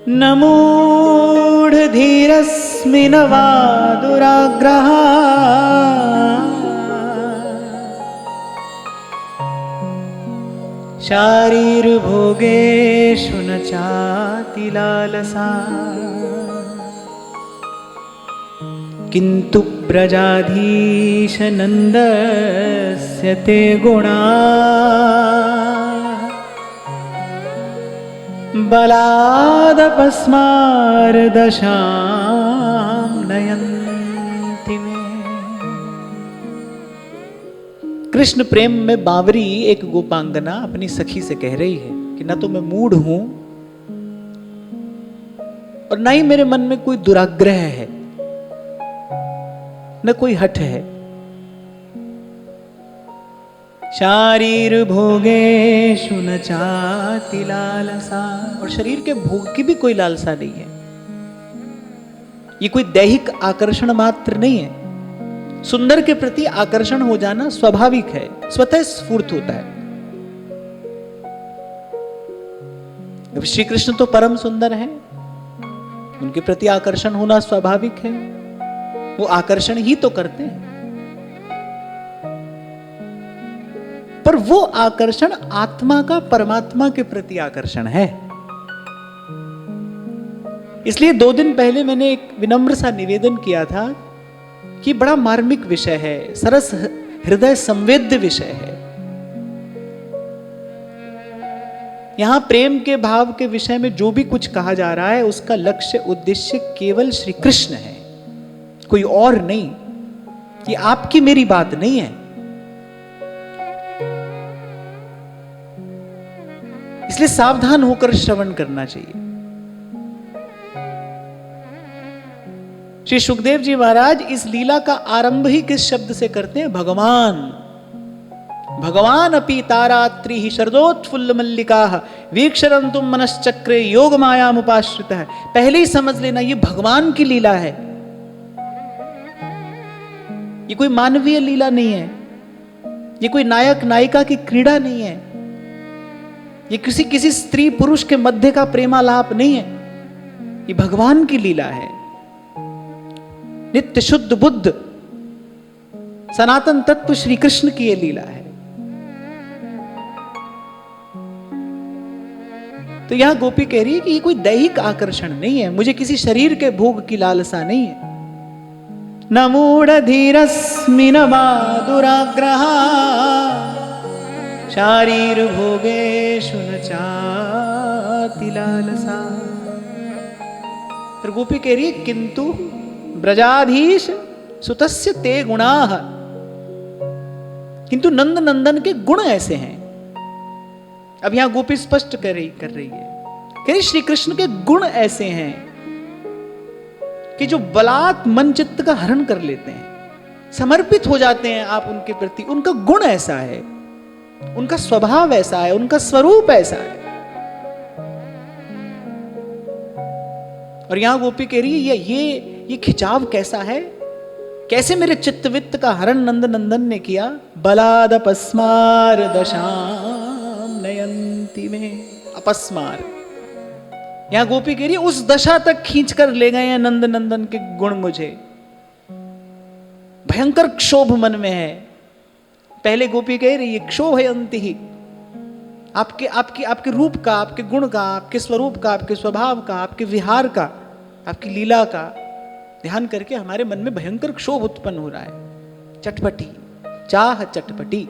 न मूढधीरस्मिन् वा दुराग्रहः शारीरभोगेषु न चातिलालसा किन्तु ब्रजाधीशनन्दस्य ते गुणा बलादपस्मारदशां नयन्ति मे। कृष्ण प्रेम में बावरी एक गोपांगना अपनी सखी से कह रही है कि न तो मैं मूढ़ हूं और न ही मेरे मन में कोई दुराग्रह है, न कोई हठ है। शारीर भोगेषु न चाति लालसा, और शरीर के भोग की भी कोई लालसा नहीं है। ये कोई दैहिक आकर्षण मात्र नहीं है। सुंदर के प्रति आकर्षण हो जाना स्वाभाविक है, स्वतः स्फूर्त होता है। श्री कृष्ण तो परम सुंदर है, उनके प्रति आकर्षण होना स्वाभाविक है। वो आकर्षण ही तो करते हैं, पर वो आकर्षण आत्मा का परमात्मा के प्रति आकर्षण है। इसलिए 2 दिन पहले मैंने एक विनम्र सा निवेदन किया था कि बड़ा मार्मिक विषय है, सरस हृदय संवेद्य विषय है। यहां प्रेम के भाव के विषय में जो भी कुछ कहा जा रहा है उसका लक्ष्य उद्देश्य केवल श्री कृष्ण है, कोई और नहीं। ये आपकी मेरी बात नहीं है। इसलिए सावधान होकर श्रवण करना चाहिए। श्री सुखदेव जी महाराज इस लीला का आरंभ ही किस शब्द से करते हैं? भगवान। भगवान अपि तारात्रि ही शरदोत्फुल्ल मल्लिका वीक्षरंतुम मनश्चक्रे योग मायाम उपाश्रित है। पहले ही समझ लेना ये भगवान की लीला है, ये कोई मानवीय लीला नहीं है, ये कोई नायक नायिका की क्रीड़ा नहीं है, ये किसी स्त्री पुरुष के मध्य का प्रेमालाप नहीं है। ये भगवान की लीला है। नित्य शुद्ध बुद्ध सनातन तत्व श्री कृष्ण की ये लीला है। तो यहां गोपी कह रही है कि ये कोई दैहिक आकर्षण नहीं है, मुझे किसी शरीर के भोग की लालसा नहीं है। न मूढ़धीरस्मिन् वा दुराग्रहः शारीर भोगेषु न चाति लालसा। फिर गोपी कह रही है किंतु ब्रजाधीश सुतस्य ते गुणाः, किंतु नंद नंदन के गुण ऐसे हैं। अब यहां गोपी स्पष्ट कर रही है, कह रही श्री कृष्ण के गुण ऐसे हैं कि जो बलात् मन चित्त का हरण कर लेते हैं, समर्पित हो जाते हैं आप उनके प्रति। उनका गुण ऐसा है, उनका स्वभाव ऐसा है, उनका स्वरूप ऐसा है। और यहां गोपी कह रही है ये खिंचाव कैसा है, कैसे मेरे चित्तवित्त का हरण नंद नंदन ने किया। बलादपस्मार दशाम नयंती में, अपस्मार, यहां गोपी कह रही है उस दशा तक खींच कर ले गए हैं नंद नंदन के गुण मुझे। भयंकर क्षोभ मन में है। पहले गोपी कह रही है क्षोभयंती ही, आपके रूप का, आपके गुण का, आपके स्वरूप का, आपके स्वभाव का, आपके विहार का, आपकी लीला का ध्यान करके हमारे मन में भयंकर क्षोभ उत्पन्न हो रहा है। चटपटी, चाह चटपटी।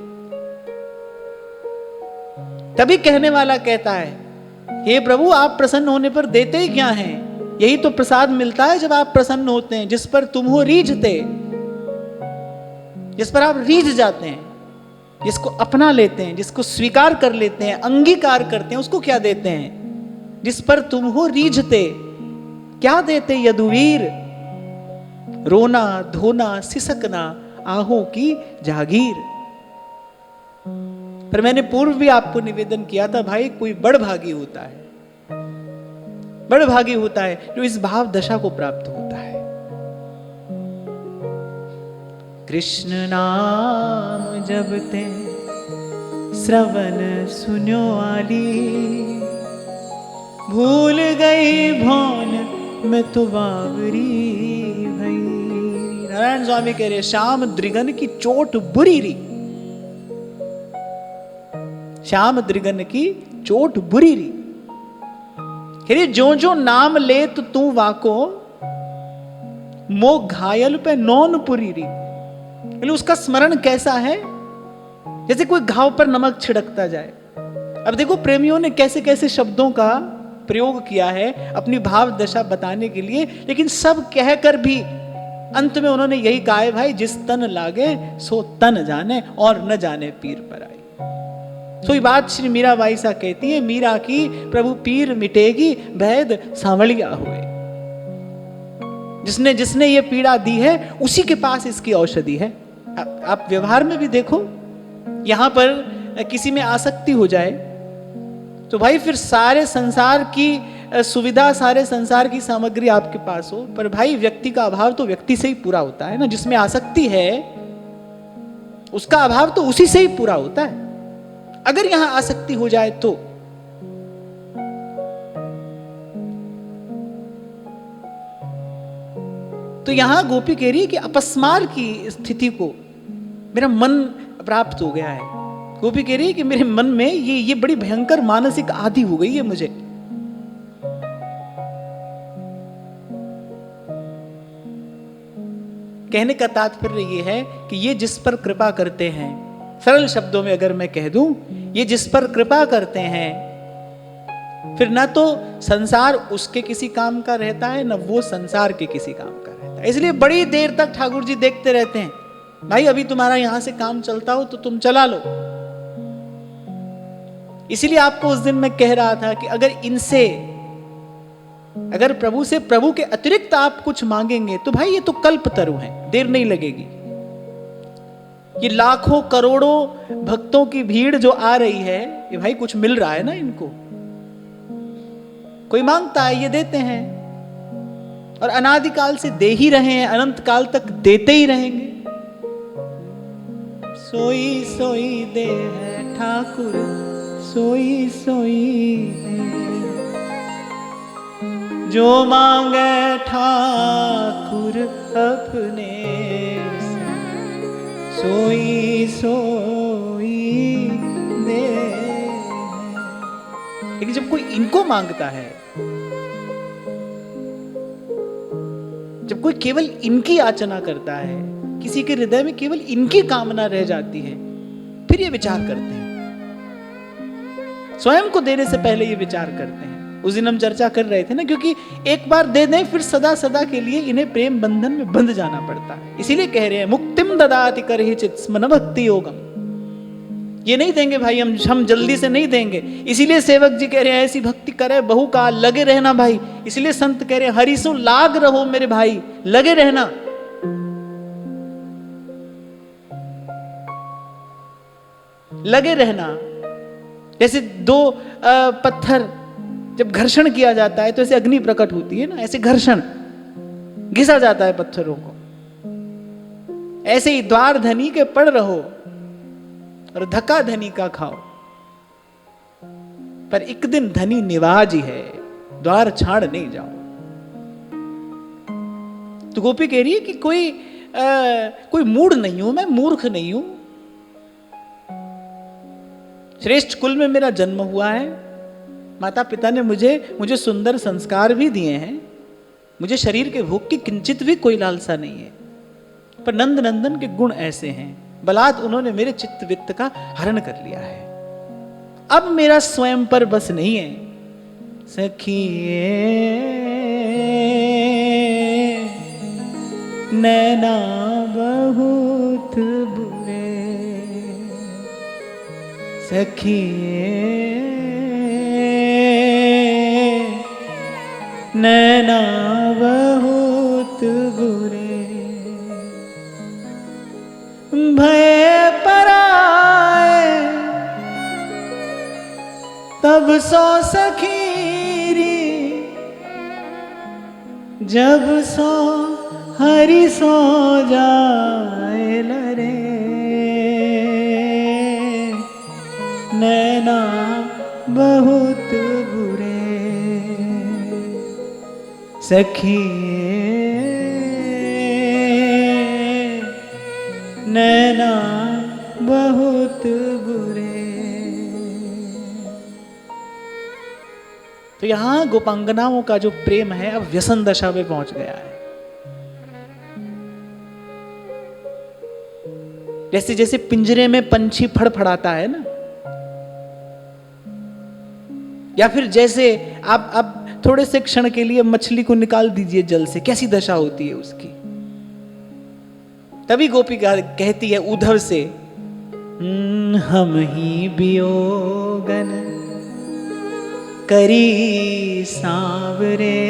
तभी कहने वाला कहता है हे प्रभु आप प्रसन्न होने पर देते ही क्या हैं? यही तो प्रसाद मिलता है जब आप प्रसन्न होते हैं, जिस पर तुम हो रीझते, जिस पर आप रीझ जाते हैं, जिसको अपना लेते हैं, जिसको स्वीकार कर लेते हैं, अंगीकार करते हैं, उसको क्या देते हैं? जिस पर तुम हो रीझते। क्या देते यदुवीर? रोना धोना सिसकना आहों की जागीर। पर मैंने पूर्व भी आपको निवेदन किया था भाई, कोई बड़भागी होता है, बड़भागी होता है जो इस भाव दशा को प्राप्त होता है। कृष्ण नाम जपते श्रवण सुन्यो आली भूल गई भौन मैं तो बावरी भई। नारायण स्वामी कह रहे श्याम द्रिगन की चोट बुरी री, श्याम द्रिगन की चोट बुरी री। कह रहे जो जो नाम ले तो तू वाको, मो घायल पे नौन पुरी री। उसका स्मरण कैसा है, जैसे कोई घाव पर नमक छिड़कता जाए। अब देखो प्रेमियों ने कैसे कैसे शब्दों का प्रयोग किया है अपनी भाव दशा बताने के लिए, लेकिन सब कहकर भी अंत में उन्होंने यही कहा है, भाई जिस तन लागे सो तन जाने और न जाने पीर पर आई। तो ये बात श्री मीराबाई सा कहती है, मीरा की प्रभु पीर मिटेगी भेद सांवलिया हुए। जिसने जिसने ये पीड़ा दी है उसी के पास इसकी औषधि है। आप व्यवहार में भी देखो, यहां पर किसी में आसक्ति हो जाए तो भाई फिर सारे संसार की सुविधा, सारे संसार की सामग्री आपके पास हो, पर भाई व्यक्ति का अभाव तो व्यक्ति से ही पूरा होता है ना। जिसमें आसक्ति है उसका अभाव तो उसी से ही पूरा होता है। अगर यहां आसक्ति हो जाए तो यहां गोपी कह रही है कि अपस्मार की स्थिति को मेरा मन प्राप्त हो गया है। गोपी कह रही है कि मेरे मन में ये बड़ी भयंकर मानसिक आदि हो गई है मुझे। कहने का तात्पर्य ये है कि ये जिस पर कृपा करते हैं, सरल शब्दों में अगर मैं कह दूं, ये जिस पर कृपा करते हैं फिर ना तो संसार उसके किसी काम का रहता है, ना वो संसार के किसी काम का रहता है। इसलिए बड़ी देर तक ठाकुर जी देखते रहते हैं, भाई अभी तुम्हारा यहां से काम चलता हो तो तुम चला लो। इसीलिए आपको उस दिन मैं कह रहा था कि अगर प्रभु से प्रभु के अतिरिक्त आप कुछ मांगेंगे तो भाई ये तो कल्पतरु है, देर नहीं लगेगी। ये लाखों करोड़ों भक्तों की भीड़ जो आ रही है, ये भाई कुछ मिल रहा है ना इनको। कोई मांगता है ये देते हैं, और अनादिकाल से दे ही रहे हैं, अनंत काल तक देते ही रहेंगे। सोई सोई दे है ठाकुर, सोई सोई दे, जो मांगे ठाकुर अपने से, सोई सोई दे। लेकिन जब कोई इनको मांगता है, जब कोई केवल इनकी याचना करता है, किसी के हृदय में केवल इनकी कामना रह जाती है, फिर ये विचार करते हैं, स्वयं को देने से पहले ये विचार करते हैं। उस दिन हम चर्चा कर रहे थे ना, क्योंकि एक बार दे दें फिर सदा सदा के लिए इन्हें प्रेम बंधन में बंध जाना पड़ता है। इसीलिए कह रहे हैं मुक्तिम ददाति करहिचित् स्मन भक्ति योगम। ये नहीं देंगे भाई, हम जल्दी से नहीं देंगे। इसीलिए सेवक जी कह रहे हैं ऐसी भक्ति करे बहु काल, लगे रहना भाई। इसलिए संत कह रहे हैं हरिसु लाग रहो मेरे भाई, लगे रहना। लगे रहना। जैसे दो पत्थर जब घर्षण किया जाता है तो ऐसे अग्नि प्रकट होती है ना, ऐसे घर्षण, घिसा जाता है पत्थरों को। ऐसे ही द्वार धनी के पड़ रहो और धक्का धनी का खाओ, पर एक दिन धनी निवाज ही है, द्वार छाड़ नहीं जाओ। तो गोपी कह रही है कि कोई मूढ़ नहीं हूं मैं, मूर्ख नहीं हूं। श्रेष्ठ कुल में मेरा जन्म हुआ है, माता पिता ने मुझे सुंदर संस्कार भी दिए हैं, मुझे शरीर के भोग की किंचित भी कोई लालसा नहीं है, पर नंद नंदन के गुण ऐसे हैं, बलात् उन्होंने मेरे चित्त वित्त का हरण कर लिया है। अब मेरा स्वयं पर बस नहीं है। सखिए नैना बहुत बुरे, सखिए नैना बहुत बुरे, भय पराए तब सो सखीरी, जब सो हरि सो जाए लरे, नैना बहुत बुरे। सखी नैना बहुत बुरे। तो यहां गोपांगनाओं का जो प्रेम है अब व्यसन दशा पे पहुंच गया है। जैसे जैसे पिंजरे में पंछी फड़फड़ाता है ना, या फिर जैसे आप थोड़े से क्षण के लिए मछली को निकाल दीजिए जल से, कैसी दशा होती है उसकी। तभी गोपिका कहती है उद्धव से, हम ही वियोगन करी सांवरे,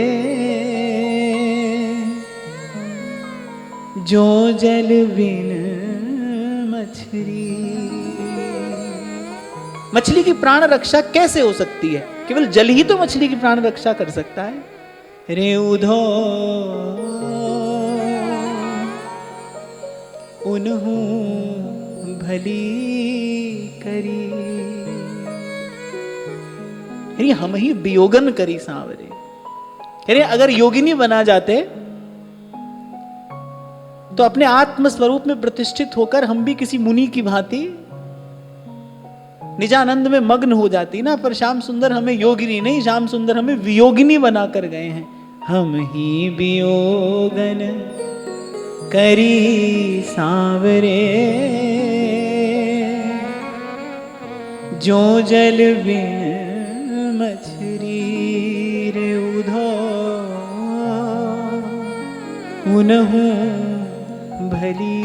जो जल बिन मछली। मछली की प्राण रक्षा कैसे हो सकती है? केवल जल ही तो मछली की प्राण रक्षा कर सकता है। रे उधो उन्हू भली करी, अरे हम ही वियोगन करी सांवरे। अरे अगर योगिनी बना जाते तो अपने आत्म स्वरूप में प्रतिष्ठित होकर हम भी किसी मुनि की भांति निजानंद में मग्न हो जाती ना। पर श्याम सुंदर हमें योगिनी नहीं, श्याम सुंदर हमें वियोगिनी बना कर गए हैं। हम ही वियोगन करी सांवरे, जो जल बिन मछली। रे उधो उन्हू भली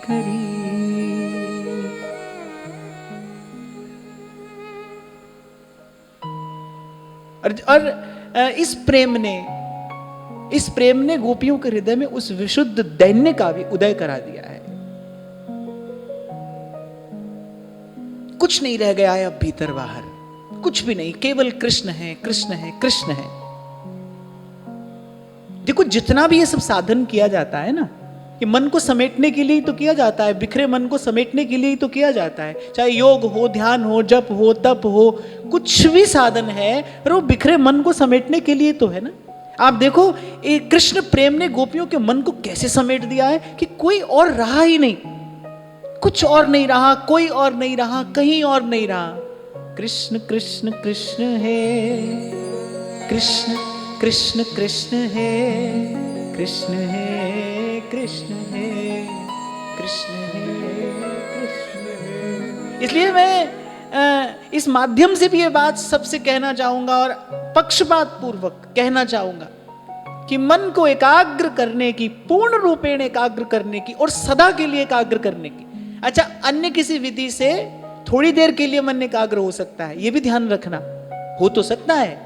करी। और इस प्रेम ने गोपियों के हृदय में उस विशुद्ध दैन्य का भी उदय करा दिया है। कुछ नहीं रह गया है अब भीतर बाहर, कुछ भी नहीं, केवल कृष्ण है, कृष्ण है, कृष्ण है। देखो जितना भी ये सब साधन किया जाता है ना, कि मन को समेटने के लिए ही तो किया जाता है, बिखरे मन को समेटने के लिए ही तो किया जाता है। चाहे योग हो, ध्यान हो, जप हो, तप हो, कुछ भी साधन है पर वो बिखरे मन को समेटने के लिए तो है ना। आप देखो कृष्ण प्रेम ने गोपियों के मन को कैसे समेट दिया है कि कोई और रहा ही नहीं, कुछ और नहीं रहा, कोई और नहीं रहा, कहीं और नहीं रहा। कृष्ण कृष्ण कृष्ण है, कृष्ण कृष्ण कृष्ण है, कृष्ण है, कृष्ण है, कृष्ण है, कृष्ण है। इसलिए मैं इस माध्यम से भी ये बात सबसे कहना चाहूंगा और पक्षपात पूर्वक कहना चाहूंगा कि मन को एकाग्र करने की, पूर्ण रूपेण एकाग्र करने की और सदा के लिए एकाग्र करने की। अच्छा, अन्य किसी विधि से थोड़ी देर के लिए मन एकाग्र हो सकता है, ये भी ध्यान रखना, हो तो सकता है।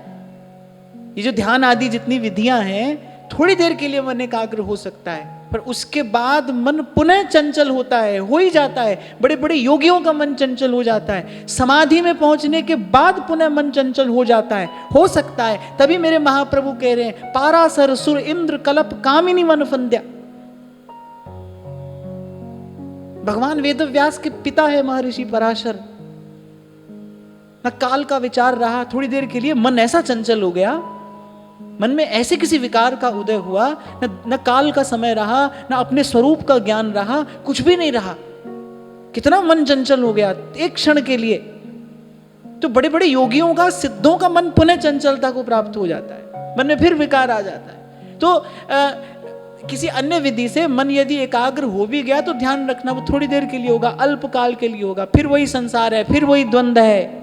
ये जो ध्यान आदि जितनी विधियां हैं, थोड़ी देर के लिए मन एकाग्र हो सकता है, पर उसके बाद मन पुनः चंचल होता है, हो ही जाता है। बड़े बड़े योगियों का मन चंचल हो जाता है, समाधि में पहुंचने के बाद पुनः मन चंचल हो जाता है, हो सकता है। तभी मेरे महाप्रभु कह रहे हैं, पारासर सुर इंद्र कलप कामिनी मन फंद्या। भगवान वेदव्यास के पिता है महर्षि पराशर। न काल का विचार रहा, थोड़ी देर के लिए मन ऐसा चंचल हो गया, मन में ऐसे किसी विकार का उदय हुआ, न काल का समय रहा, न अपने स्वरूप का ज्ञान रहा, कुछ भी नहीं रहा। कितना मन चंचल हो गया एक क्षण के लिए। तो बड़े बड़े योगियों का, सिद्धों का मन पुनः चंचलता को प्राप्त हो जाता है, मन में फिर विकार आ जाता है। तो किसी अन्य विधि से मन यदि एकाग्र हो भी गया तो ध्यान रखना वो थोड़ी देर के लिए होगा, अल्प काल के लिए होगा, फिर वही संसार है, फिर वही द्वंद्व है।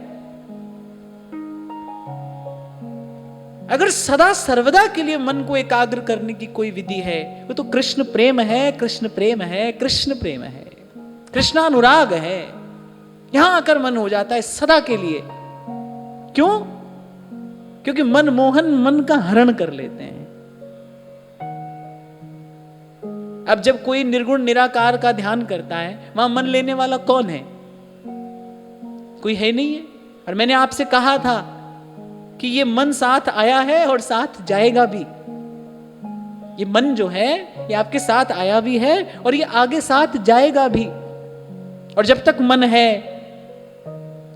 अगर सदा सर्वदा के लिए मन को एकाग्र करने की कोई विधि है, वो तो कृष्ण प्रेम है, कृष्ण प्रेम है, कृष्ण प्रेम है, कृष्णानुराग है। यहां आकर मन हो जाता है सदा के लिए। क्यों? क्योंकि मनमोहन मन का हरण कर लेते हैं। अब जब कोई निर्गुण निराकार का ध्यान करता है, वहां मन लेने वाला कौन है? कोई है नहीं है। और मैंने आपसे कहा था कि ये मन साथ आया है और साथ जाएगा भी। ये मन जो है ये आपके साथ आया भी है और ये आगे साथ जाएगा भी। और जब तक मन है,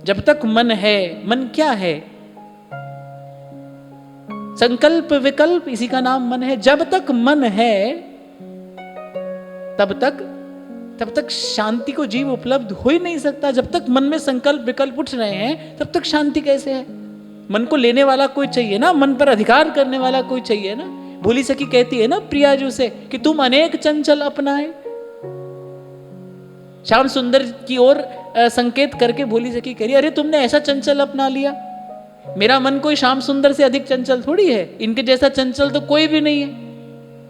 जब तक मन है, मन क्या है? संकल्प विकल्प इसी का नाम मन है। जब तक मन है तब तक शांति को जीव उपलब्ध हो ही नहीं सकता। जब तक मन में संकल्प विकल्प उठ रहे हैं तब तक शांति कैसे है? मन को लेने वाला कोई चाहिए ना, मन पर अधिकार करने वाला कोई चाहिए ना। भोली सखी कहती है ना प्रियाजू से कि तुम अनेक चंचल अपनाए। श्याम सुंदर की ओर संकेत करके भोली सखी कह रही, अरे तुमने ऐसा चंचल अपना लिया, मेरा मन कोई श्याम सुंदर से अधिक चंचल थोड़ी है, इनके जैसा चंचल तो कोई भी नहीं है,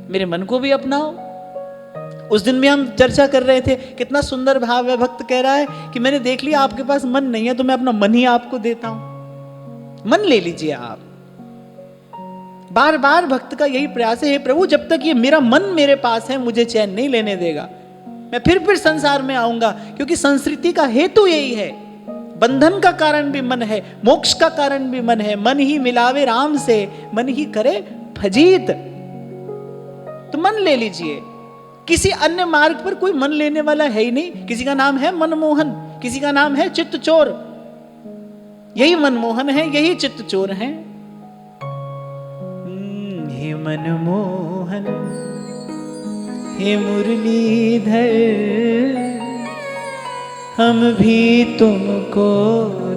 मेरे मन को भी अपनाओ। उस दिन भी हम चर्चा कर रहे थे, कितना सुंदर भाव है। भक्त कह रहा है कि मैंने देख लिया आपके पास मन नहीं है तो मैं अपना मन ही आपको देता हूं, मन ले लीजिए आप। बार बार भक्त का यही प्रयास है, हे प्रभु जब तक ये मेरा मन मेरे पास है मुझे चैन नहीं लेने देगा, मैं फिर संसार में आऊंगा। क्योंकि संस्कृति का हेतु यही है, बंधन का कारण भी मन है, मोक्ष का कारण भी मन है। मन ही मिलावे राम से, मन ही करे फजीत। तो मन ले लीजिए, किसी अन्य मार्ग पर कोई मन लेने वाला है ही नहीं। किसी का नाम है मनमोहन, किसी का नाम है चित्त चोर। यही मनमोहन है, यही चित्त चोर है। हे मनमोहन हे मुरलीधर, हम भी तुमको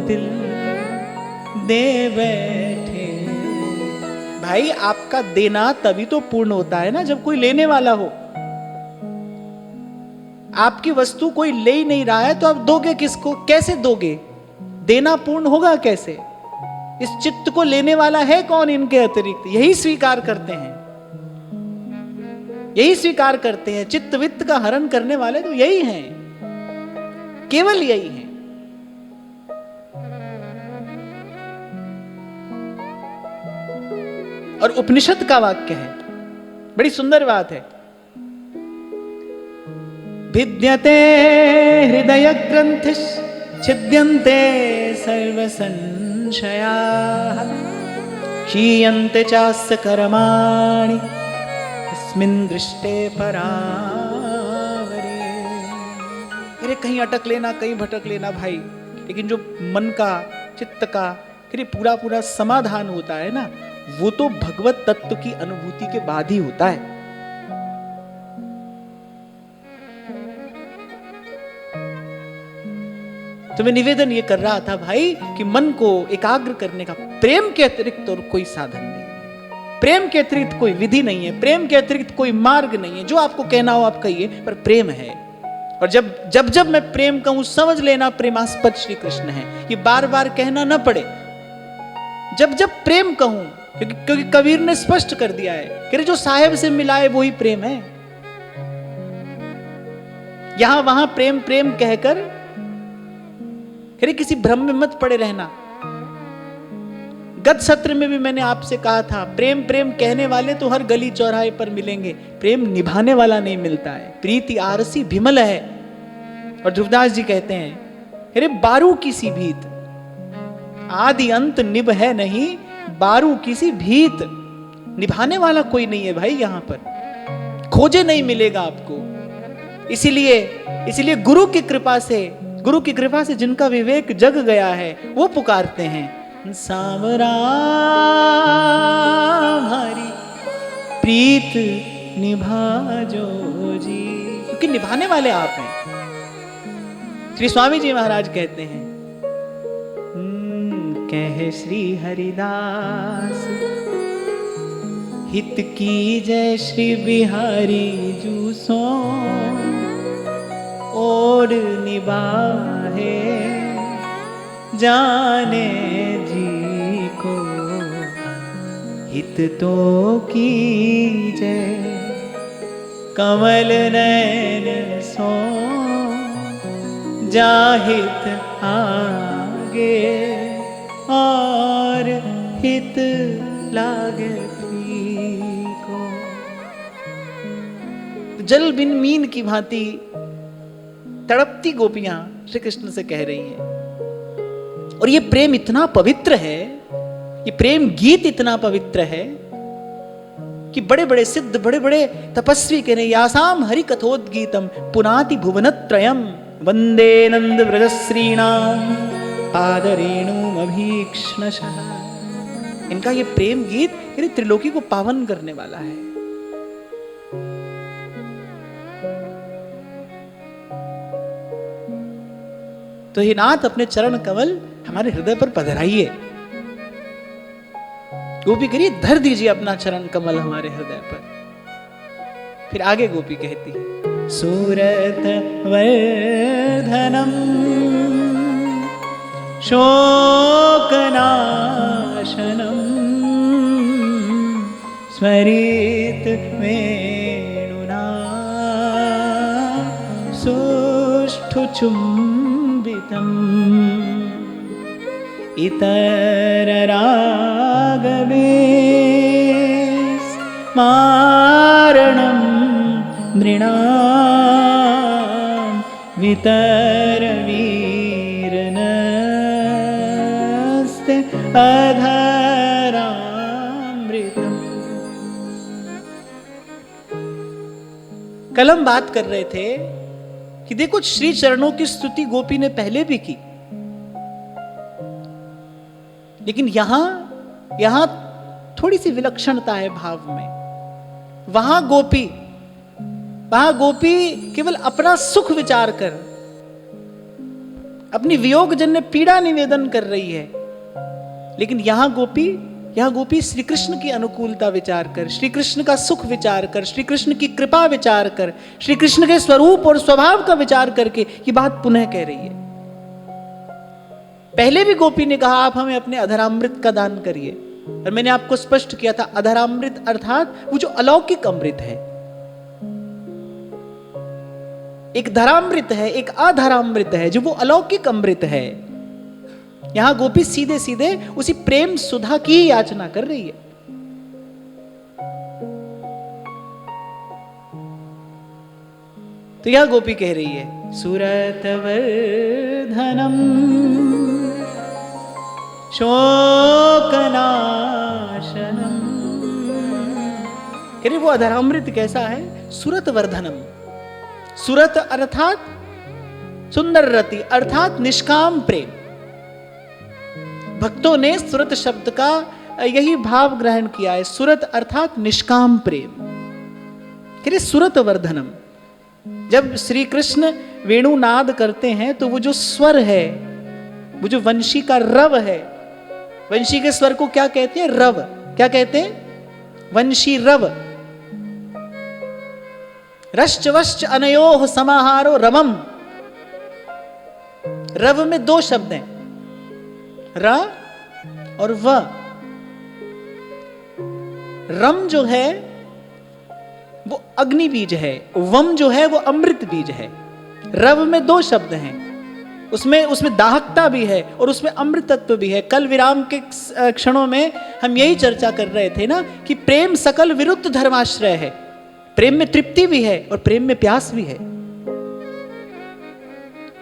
दिल दे बैठे। भाई आपका देना तभी तो पूर्ण होता है ना जब कोई लेने वाला हो। आपकी वस्तु कोई ले ही नहीं रहा है तो आप दोगे किसको, कैसे दोगे? देना पूर्ण होगा कैसे? इस चित्त को लेने वाला है कौन इनके अतिरिक्त? यही स्वीकार करते हैं, यही स्वीकार करते हैं। चित्त वित्त का हरण करने वाले तो यही हैं, केवल यही हैं। और उपनिषद का वाक्य है, बड़ी सुंदर बात है। भिद्यते हृदय ग्रंथिश छिद्यन्ते सर्व संशयाः, क्षीयन्ते चास्य कर्माणि तस्मिन् दृष्टे परावरे। अरे कहीं अटक लेना, कहीं भटक लेना भाई, लेकिन जो मन का, चित्त का फिर पूरा समाधान होता है ना, वो तो भगवत तत्व की अनुभूति के बाद ही होता है। तो मैं निवेदन ये कर रहा था भाई कि मन को एकाग्र करने का प्रेम के अतिरिक्त और कोई साधन नहीं है, प्रेम के अतिरिक्त कोई विधि नहीं है, प्रेम के अतिरिक्त कोई मार्ग नहीं है। जो आपको कहना हो आप कहिए, पर प्रेम है। और जब मैं प्रेम कहूं समझ लेना प्रेमास्पद श्री कृष्ण है, ये बार बार कहना ना पड़े। जब प्रेम कहूं, क्योंकि कबीर ने स्पष्ट कर दिया है कि जो साहेब से मिलाए वही प्रेम है। यहां वहां प्रेम प्रेम कहकर फिर किसी भ्रम में मत पड़े रहना। गत सत्र में भी मैंने आपसे कहा था, प्रेम प्रेम कहने वाले तो हर गली चौराहे पर मिलेंगे, प्रेम निभाने वाला नहीं मिलता है। प्रीति आरसी भिमल है। और ध्रुवदास जी कहते हैं, अरे बारू किसी भीत, आदि अंत निभ है नहीं, बारू किसी भीत। निभाने वाला कोई नहीं है भाई यहां पर, खोजे नहीं मिलेगा आपको। इसीलिए गुरु की कृपा से जिनका विवेक जग गया है वो पुकारते हैं, सांवरा हमारी प्रीत निभा जो जी, क्योंकि निभाने वाले आप हैं। श्री स्वामी जी महाराज कहते हैं, कहे श्री हरिदास हित की जय श्री बिहारी जू सो, और निभाए जाने जी को, हित तो की जय कमल नयन सो, जाहित आगे और हित लागे को। जल बिन मीन की भांति तड़पती गोपियां श्री कृष्ण से कह रही हैं। और ये प्रेम इतना पवित्र है, ये प्रेम गीत इतना पवित्र है कि बड़े बड़े सिद्ध, बड़े बड़े तपस्वी कह रहे, यासाम हरि कथोद्गीतम पुनाति भुवनत्रयम, वंदे नंद व्रजश्रीणाम पादरेणुम अभीक्ष्णशः। इनका ये प्रेम गीत यानी त्रिलोकी को पावन करने वाला है। तो हे नाथ, अपने चरण कमल हमारे हृदय पर पधराइए। गोपी करिए, धर दीजिए अपना चरण कमल हमारे हृदय पर। फिर आगे गोपी कहती है, सूरत वर्धनम शोकनाशनम स्मरित वेणुना सुष्ठुचुम्बितम् इतर रागवे स्मारणं नृणां वितर वीरनस्ते अधरामृतम्। कल हम बात कर रहे थे कि देखो, श्री चरणों की स्तुति गोपी ने पहले भी की, लेकिन यहां थोड़ी सी विलक्षणता है भाव में। वहां गोपी केवल अपना सुख विचार कर, अपनी वियोगजन्य पीड़ा निवेदन कर रही है, लेकिन यहां गोपी श्री कृष्ण की अनुकूलता विचार कर, श्री कृष्ण का सुख विचार कर, श्री कृष्ण की कृपा विचार कर, श्री कृष्ण के स्वरूप और स्वभाव का विचार करके ये बात पुनः कह रही है। पहले भी गोपी ने कहा, आप हमें अपने अधरामृत का दान करिए, और मैंने आपको स्पष्ट किया था, अधरामृत अर्थात वो जो अलौकिक अमृत है। एक धरामृत है, एक अधरामृत है, जो वो अलौकिक अमृत है। यहां गोपी सीधे सीधे उसी प्रेम सुधा की याचना कर रही है। तो यह गोपी कह रही है, सूरत वर्धनम शोकनाशनम। कह रही वो अधरामृत कैसा है? सुरत वर्धनम। सुरत अर्थात सुंदर रति, अर्थात निष्काम प्रेम। भक्तों ने सुरत शब्द का यही भाव ग्रहण किया है, सुरत अर्थात निष्काम प्रेम। कह रही सुरत वर्धनम। जब श्री कृष्ण वेणुनाद करते हैं तो वो जो स्वर है, वो जो वंशी का रव है, वंशी के स्वर को क्या कहते हैं? रव। क्या कहते हैं? वंशी रव। रश्च वश्च अनयोः समाहारो रवम। रव में दो शब्द हैं, र और व। रम जो है वो अग्नि बीज है, वम जो है वो अमृत बीज है। रव में दो शब्द हैं, उसमें दाहकता भी है और उसमें अमृतत्व भी है। कल विराम के क्षणों में हम यही चर्चा कर रहे थे ना कि प्रेम सकल विरुद्ध धर्माश्रय है। प्रेम में तृप्ति भी है और प्रेम में प्यास भी है।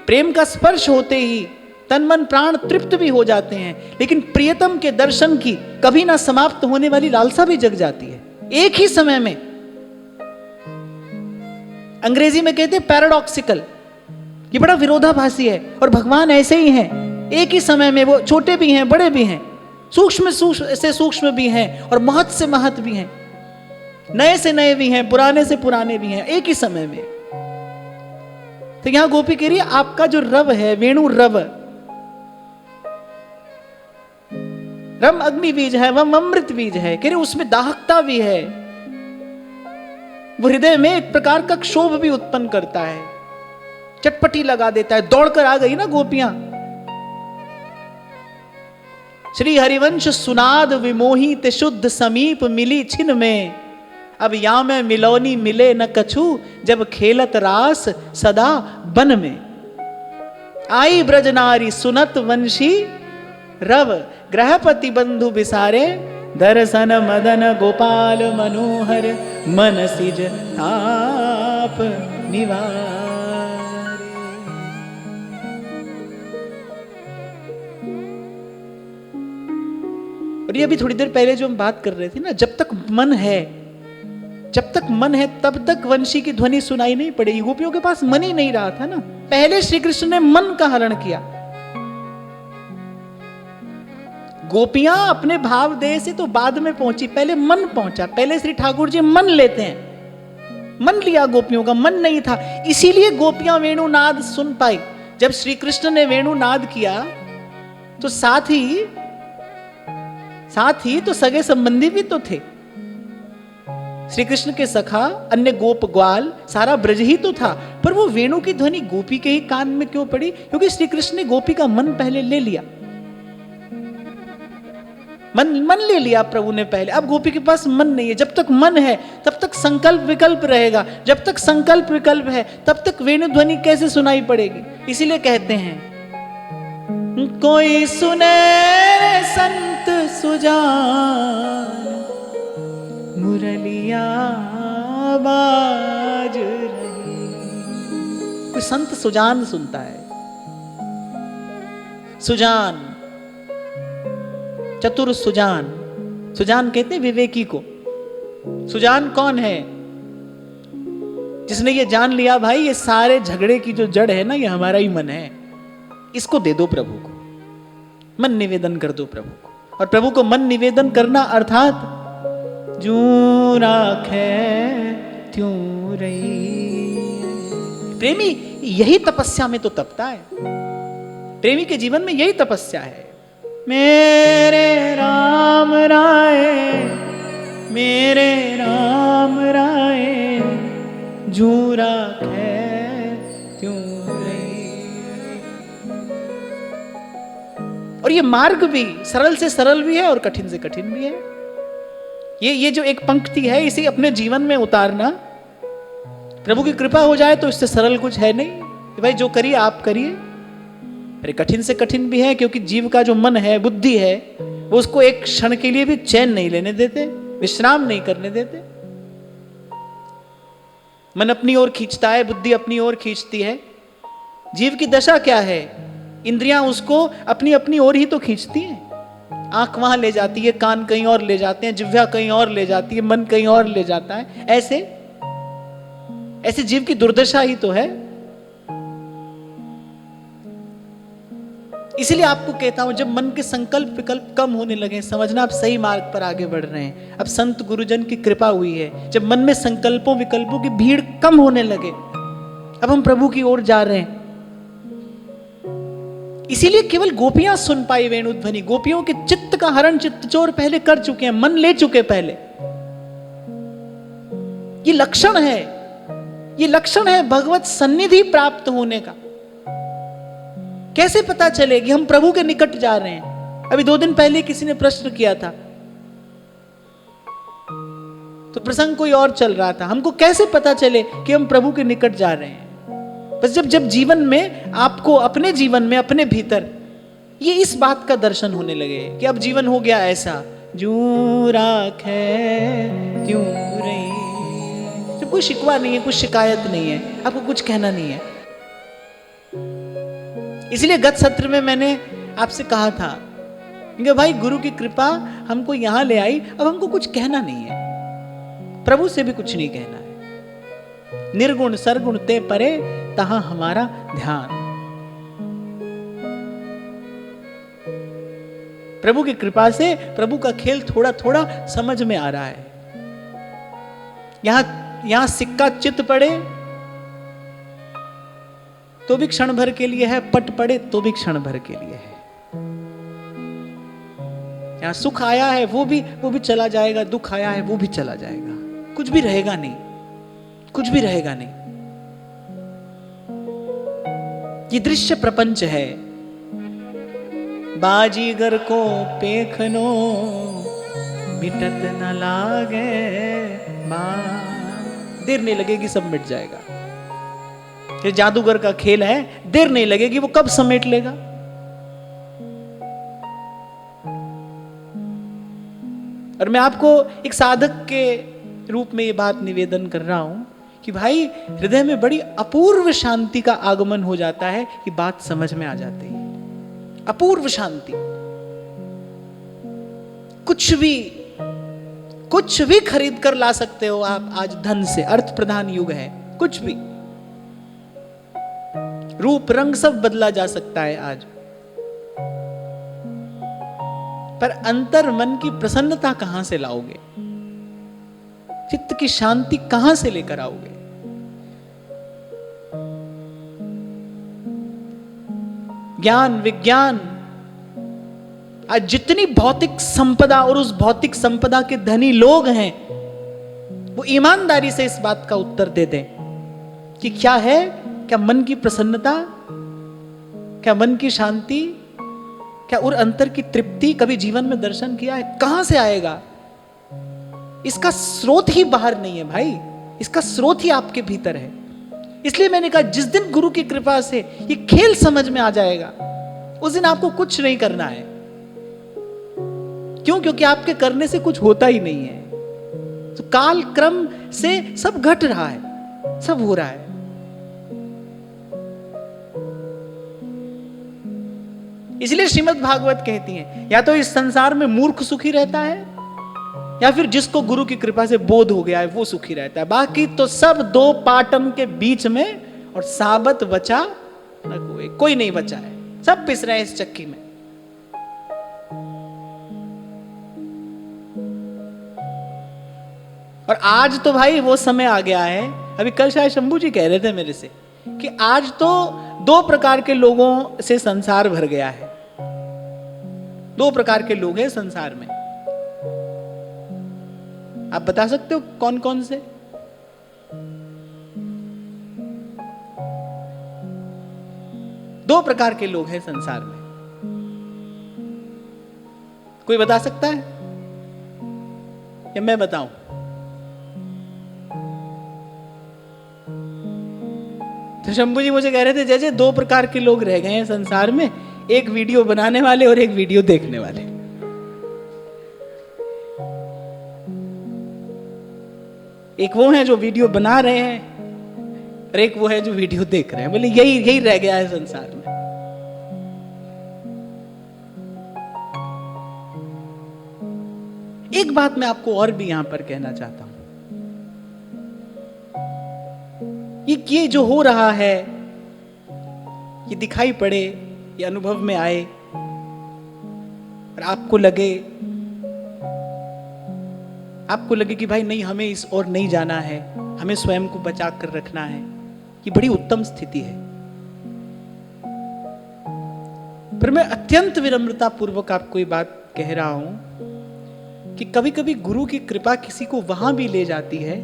प्रेम का स्पर्श होते ही तन मन प्राण तृप्त भी हो जाते हैं, लेकिन प्रियतम के दर्शन की कभी ना समाप्त होने वाली लालसा भी जग जाती है एक ही समय में। अंग्रेजी में कहते हैं पैराडॉक्सिकल। ये बड़ा विरोधाभासी है, और भगवान ऐसे ही हैं। एक ही समय में वो छोटे भी हैं, बड़े भी हैं, सूक्ष्म से सूक्ष्म भी हैं और महत से महत भी हैं, नए से नए भी हैं, पुराने से पुराने भी हैं, एक ही समय में। तो यहां गोपी कह रही है, आपका जो रव है, वेणु रव, रम अग्नि बीज है, वम अमृत बीज है। कह रहे उसमें दाहकता भी है, वो हृदय में एक प्रकार का क्षोभ भी उत्पन्न करता है, चटपटी लगा देता है। दौड़कर आ गई ना गोपियां। श्री हरिवंश सुनाद विमोहित शुद्ध समीप मिली छिन में, अब या में मिलौनी मिले न कछु, जब खेलत रास सदा बन में। आई ब्रज नारी सुनत वंशी रव, ग्रहपति बंधु बिसारे, दर्शन मदन गोपाल मनोहर, मन सिज ताप निवारे। और ये अभी थोड़ी देर पहले जो हम बात कर रहे थे ना, जब तक मन है तब तक वंशी की ध्वनि सुनाई नहीं पड़ेगी। गोपियों के पास मन ही नहीं रहा था ना। पहले श्री कृष्ण ने मन का हरण किया, गोपियां अपने भाव देह से तो बाद में पहुंची, पहले मन पहुंचा। पहले श्री ठाकुर जी मन लेते हैं, मन लिया गोपियों का, मन नहीं था, इसीलिए गोपियां वेणुनाद सुन पाई। जब श्री कृष्ण ने वेणुनाद किया तो साथ ही तो सगे संबंधी भी तो थे। श्री कृष्ण के सखा, अन्य गोप ग्वाल, सारा ब्रज ही तो था। पर वो वेणु की ध्वनि गोपी के ही कान में क्यों पड़ी? क्योंकि श्री कृष्ण ने गोपी का मन पहले ले लिया, मन ले लिया प्रभु ने पहले। अब गोपी के पास मन नहीं है। जब तक मन है तब तक संकल्प विकल्प रहेगा, जब तक संकल्प विकल्प है तब तक वेणु ध्वनि कैसे सुनाई पड़ेगी? इसीलिए कहते हैं, कोई सुने रे संत सुजान, मुरलिया बाज रही। कोई संत सुजान सुनता है, सुजान, चतुर सुजान। सुजान कहते हैं विवेकी को। सुजान कौन है? जिसने ये जान लिया भाई ये सारे झगड़े की जो जड़ है ना, ये हमारा ही मन है, इसको दे दो प्रभु को, मन निवेदन कर दो प्रभु को। और प्रभु को मन निवेदन करना अर्थात जू राखे त्यों रही। प्रेमी यही तपस्या में तो तपता है, प्रेमी के जीवन में यही तपस्या है। मेरे राम राय, मेरे राम राय, जू राखे त्यों रही। और ये मार्ग भी सरल से सरल भी है और कठिन से कठिन भी है। ये जो एक पंक्ति है, इसे अपने जीवन में उतारना, प्रभु की कृपा हो जाए तो इससे सरल कुछ है नहीं कि भाई जो करिए आप करिए। अरे कठिन से कठिन भी है, क्योंकि जीव का जो मन है, बुद्धि है, वो उसको एक क्षण के लिए भी चैन नहीं लेने देते, विश्राम नहीं करने देते। मन अपनी ओर खींचता है, बुद्धि अपनी ओर खींचती है। जीव की दशा क्या है? इंद्रियां उसको अपनी अपनी ओर ही तो खींचती हैं। आंख वहां ले जाती है, कान कहीं और ले जाते हैं, जिह्वा कहीं और ले जाती है, मन कहीं और ले जाता है। ऐसे जीव की दुर्दशा ही तो है। इसलिए आपको कहता हूं, जब मन के संकल्प विकल्प कम होने लगे, समझना आप सही मार्ग पर आगे बढ़ रहे हैं। अब संत गुरुजन की कृपा हुई है, जब मन में संकल्पों विकल्पों की भीड़ कम होने लगे, अब हम प्रभु की ओर जा रहे हैं। इसीलिए केवल गोपियां सुन पाई वेणु ध्वनि। गोपियों के चित्त का हरण चित्तचोर पहले कर चुके हैं, मन ले चुके पहले। ये लक्षण है, ये लक्षण है भगवत सन्निधि प्राप्त होने का। कैसे पता चले कि हम प्रभु के निकट जा रहे हैं? अभी 2 दिन पहले किसी ने प्रश्न किया था, तो प्रसंग कोई और चल रहा था। हमको कैसे पता चले कि हम प्रभु के निकट जा रहे हैं? बस जब जीवन में आपको, अपने जीवन में, अपने भीतर ये इस बात का दर्शन होने लगे कि अब जीवन हो गया ऐसा, जू राखे त्यों रही। जब कोई शिकवा नहीं है, कुछ शिकायत नहीं है, आपको कुछ कहना नहीं है। इसलिए गत सत्र में मैंने आपसे कहा था कि भाई गुरु की कृपा हमको यहां ले आई, अब हमको कुछ कहना नहीं है, प्रभु से भी कुछ नहीं कहना है। निर्गुण सरगुण ते परे तहां हमारा ध्यान। प्रभु की कृपा से प्रभु का खेल थोड़ा थोड़ा समझ में आ रहा है। यहां सिक्का चित पड़े तो भी क्षण भर के लिए है, पट पड़े तो भी क्षण भर के लिए है। यहां सुख आया है वो भी चला जाएगा, दुख आया है वो भी चला जाएगा, कुछ भी रहेगा नहीं, कुछ भी रहेगा नहीं। ये दृश्य प्रपंच है। बाजीगर को पेखनो मिटत न लागे, देर नहीं लगेगी सब मिट जाएगा। ये जादूगर का खेल है, देर नहीं लगेगी, वो कब समेट लेगा। और मैं आपको एक साधक के रूप में ये बात निवेदन कर रहा हूं कि भाई हृदय में बड़ी अपूर्व शांति का आगमन हो जाता है कि बात समझ में आ जाती है। अपूर्व शांति। कुछ भी खरीद कर ला सकते हो आप आज धन से, अर्थ प्रधान युग है। कुछ भी, रूप रंग सब बदला जा सकता है आज। पर अंतर मन की प्रसन्नता कहां से लाओगे? चित्त की शांति कहां से लेकर आओगे? ज्ञान विज्ञान, आज जितनी भौतिक संपदा और उस भौतिक संपदा के धनी लोग हैं, वो ईमानदारी से इस बात का उत्तर दे दें कि क्या है, क्या मन की प्रसन्नता, क्या मन की शांति, क्या और अंतर की तृप्ति कभी जीवन में दर्शन किया है? कहां से आएगा? इसका स्रोत ही बाहर नहीं है भाई, इसका स्रोत ही आपके भीतर है। इसलिए मैंने कहा जिस दिन गुरु की कृपा से ये खेल समझ में आ जाएगा, उस दिन आपको कुछ नहीं करना है। क्यों? क्योंकि आपके करने से कुछ होता ही नहीं है। तो काल क्रम से सब घट रहा है, सब हो रहा है। इसलिए श्रीमद् भागवत कहती है, या तो इस संसार में मूर्ख सुखी रहता है, या फिर जिसको गुरु की कृपा से बोध हो गया है वो सुखी रहता है। बाकी तो सब दो पाटन के बीच में, और साबत बचा न कोई नहीं बचा है, सब पिस रहे हैं इस चक्की में। और आज तो भाई वो समय आ गया है, अभी कल शायद शंभू जी कह रहे थे मेरे से कि आज तो 2 प्रकार के लोगों से संसार भर गया है। 2 प्रकार के लोग हैं संसार में। आप बता सकते हो कौन कौन से? दो प्रकार के लोग हैं संसार में। कोई बता सकता है या मैं बताऊं? तो शंभू जी मुझे कह रहे थे जैसे 2 प्रकार के लोग रह गए हैं संसार में, एक वीडियो बनाने वाले और एक वीडियो देखने वाले। एक वो है जो वीडियो बना रहे हैं और एक वो है जो वीडियो देख रहे हैं। बोले यही रह गया है संसार में। एक बात मैं आपको और भी यहां पर कहना चाहता हूं, ये जो हो रहा है, ये दिखाई पड़े, ये अनुभव में आए और आपको लगे कि भाई नहीं, हमें इस ओर नहीं जाना है, हमें स्वयं को बचा कर रखना है, ये बड़ी उत्तम स्थिति है। पर मैं अत्यंत विनम्रता पूर्वक आपको ये बात कह रहा हूं कि कभी कभी गुरु की कृपा किसी को वहां भी ले जाती है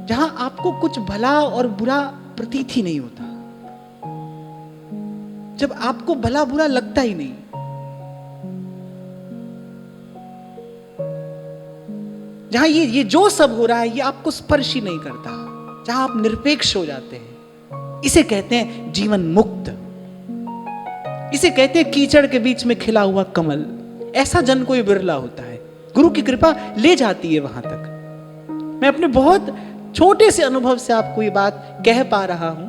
जहां आपको कुछ भला और बुरा प्रतीत ही नहीं होता, जब आपको भला बुरा लगता ही नहीं। जहां ये जो सब हो रहा है ये आपको स्पर्श ही नहीं करता, जहां आप निरपेक्ष हो जाते हैं। इसे कहते हैं जीवन मुक्त, इसे कहते हैं कीचड़ के बीच में खिला हुआ कमल। ऐसा जन कोई बिरला होता है, गुरु की कृपा ले जाती है वहां तक। मैं अपने बहुत छोटे से अनुभव से आपको ये बात कह पा रहा हूं,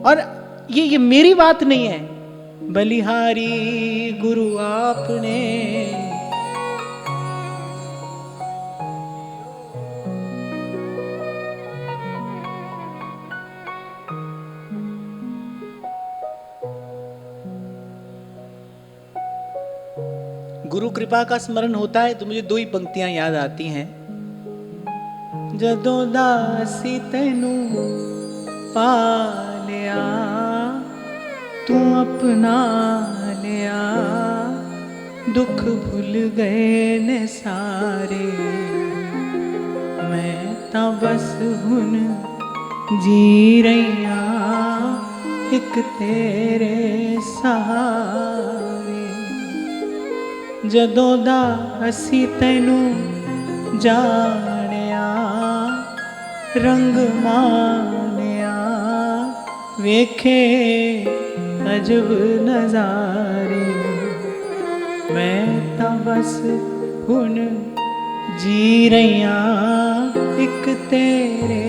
और ये मेरी बात नहीं है, बलिहारी गुरु आपने गुरु कृपा का स्मरण होता है तो मुझे 2 ही पंक्तियां याद आती हैं। जदों दासी तैनू पालिया, तू अपना लिया, दुख भूल गए ने सारे, मैं तां बस हुन जी रहिया एक तेरे सहारे। जदों दा असी तैनू जानिया, रंग मानिया, वेखे अजब नजारे, मैं तां बस हुन जी रहिया एक तेरे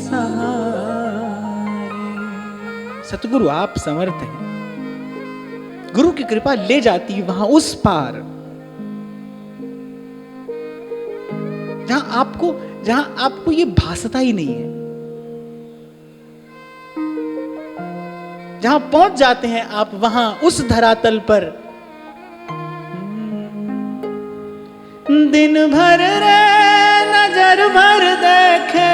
सहारे। सतगुरु आप समर्थ हैं, गुरु की कृपा ले जाती है वहां उस पार, जहां आपको ये भासता ही नहीं है। जहां पहुंच जाते हैं आप, वहां उस धरातल पर दिन भर रे नजर भर देखे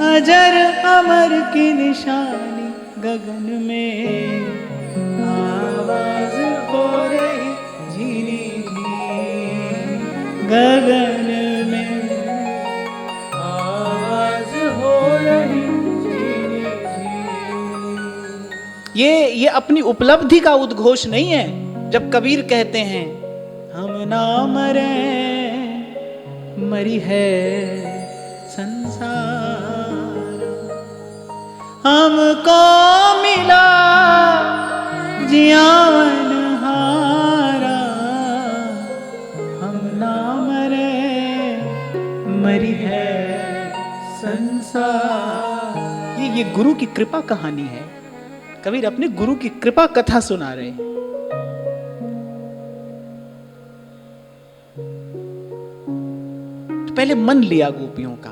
अजर अमर की निशानी गगन में आवाज हो रही झीनी झीनी गगन में आवाज हो रही झीनी झीनी। ये अपनी उपलब्धि का उद्घोष नहीं है। जब कबीर कहते हैं हम ना मरे मरी है संसार, हमको मिला जियावन हारा, हम ना मरे मरी है संसार। ये गुरु की कृपा कहानी है। कबीर अपने गुरु की कृपा कथा सुना रहे हैं। पहले मन लिया गोपियों का,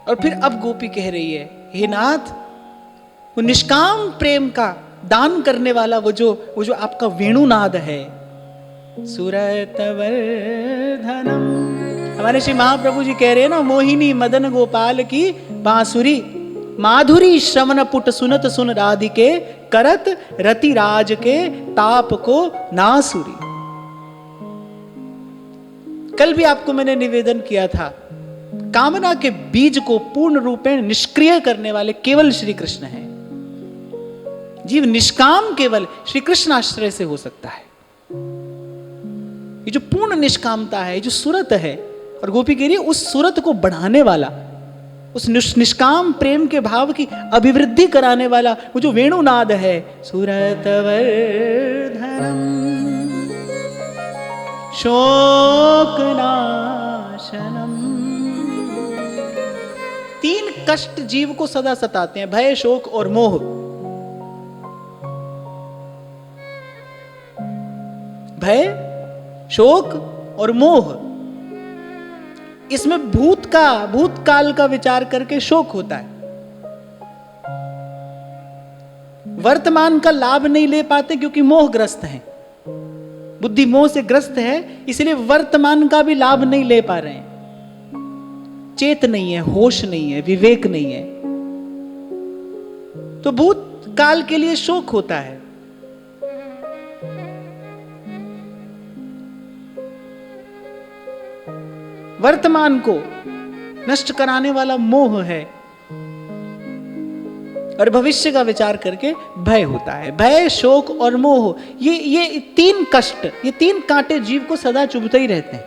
और फिर अब गोपी कह रही है, हे नाथ, वो निष्काम प्रेम का दान करने वाला वो जो आपका वेणुनाद है, सुरतवर धनम। हमारे श्री महाप्रभु जी कह रहे हैं ना, मोहिनी मदन गोपाल की बांसुरी, माधुरी श्रवण पुट सुनत सुन राधिके, करत रति राज के ताप को नासुरी। कल भी आपको मैंने निवेदन किया था, कामना के बीज को पूर्ण रूप में निष्क्रिय करने वाले केवल श्री कृष्ण हैं। जीव निष्काम केवल श्री कृष्ण आश्रय से हो सकता है। ये जो पूर्ण निष्कामता है, जो सुरत है, और गोपी कह रही है उस सुरत को बढ़ाने वाला, उस निष्काम प्रेम के भाव की अभिवृद्धि कराने वाला वो जो वेणुनाद है, सुरतवर धनम शोक नाशनम। 3 कष्ट जीव को सदा सताते हैं, भय, शोक और मोह। भय, शोक और मोह, इसमें भूतकाल का विचार करके शोक होता है। वर्तमान का लाभ नहीं ले पाते क्योंकि मोहग्रस्त हैं, बुद्धि मोह से ग्रस्त है, इसलिए वर्तमान का भी लाभ नहीं ले पा रहे हैं। चेत नहीं है, होश नहीं है, विवेक नहीं है, तो भूतकाल के लिए शोक होता है। वर्तमान को नष्ट कराने वाला मोह है, और भविष्य का विचार करके भय होता है। भय, शोक और मोह, ये 3 कष्ट, ये 3 कांटे जीव को सदा चुभते ही रहते हैं।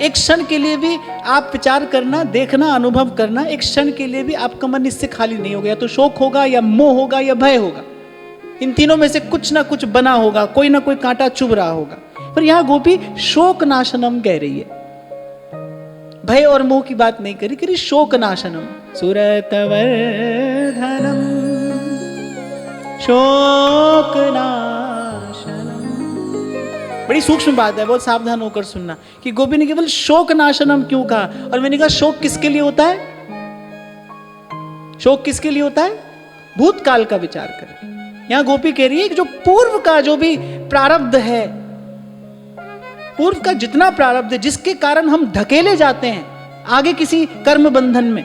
एक क्षण के लिए भी आप विचार करना, देखना, अनुभव करना, एक क्षण के लिए भी आपका मन इससे खाली नहीं होगा। या तो शोक होगा, या मोह होगा, या भय होगा। इन तीनों में से कुछ ना कुछ बना होगा, कोई ना कोई कांटा चुभ रहा होगा। पर यहां गोपी शोक नाशनम कह रही है, भय और मोह की बात नहीं करी, करी शोक नाशनम। सुरतवर धनम शोक नाशनम। बड़ी सूक्ष्म बात है, बहुत सावधान होकर सुनना कि गोपी ने केवल शोक नाशनम क्यों कहा। और मैंने कहा शोक किसके लिए होता है? शोक किसके लिए होता है? भूतकाल का विचार करके। यहां गोपी कह रही है कि जो पूर्व का जो भी प्रारब्ध है, पूर्व का जितना प्रारब्ध है, जिसके कारण हम धकेले जाते हैं आगे किसी कर्म बंधन में।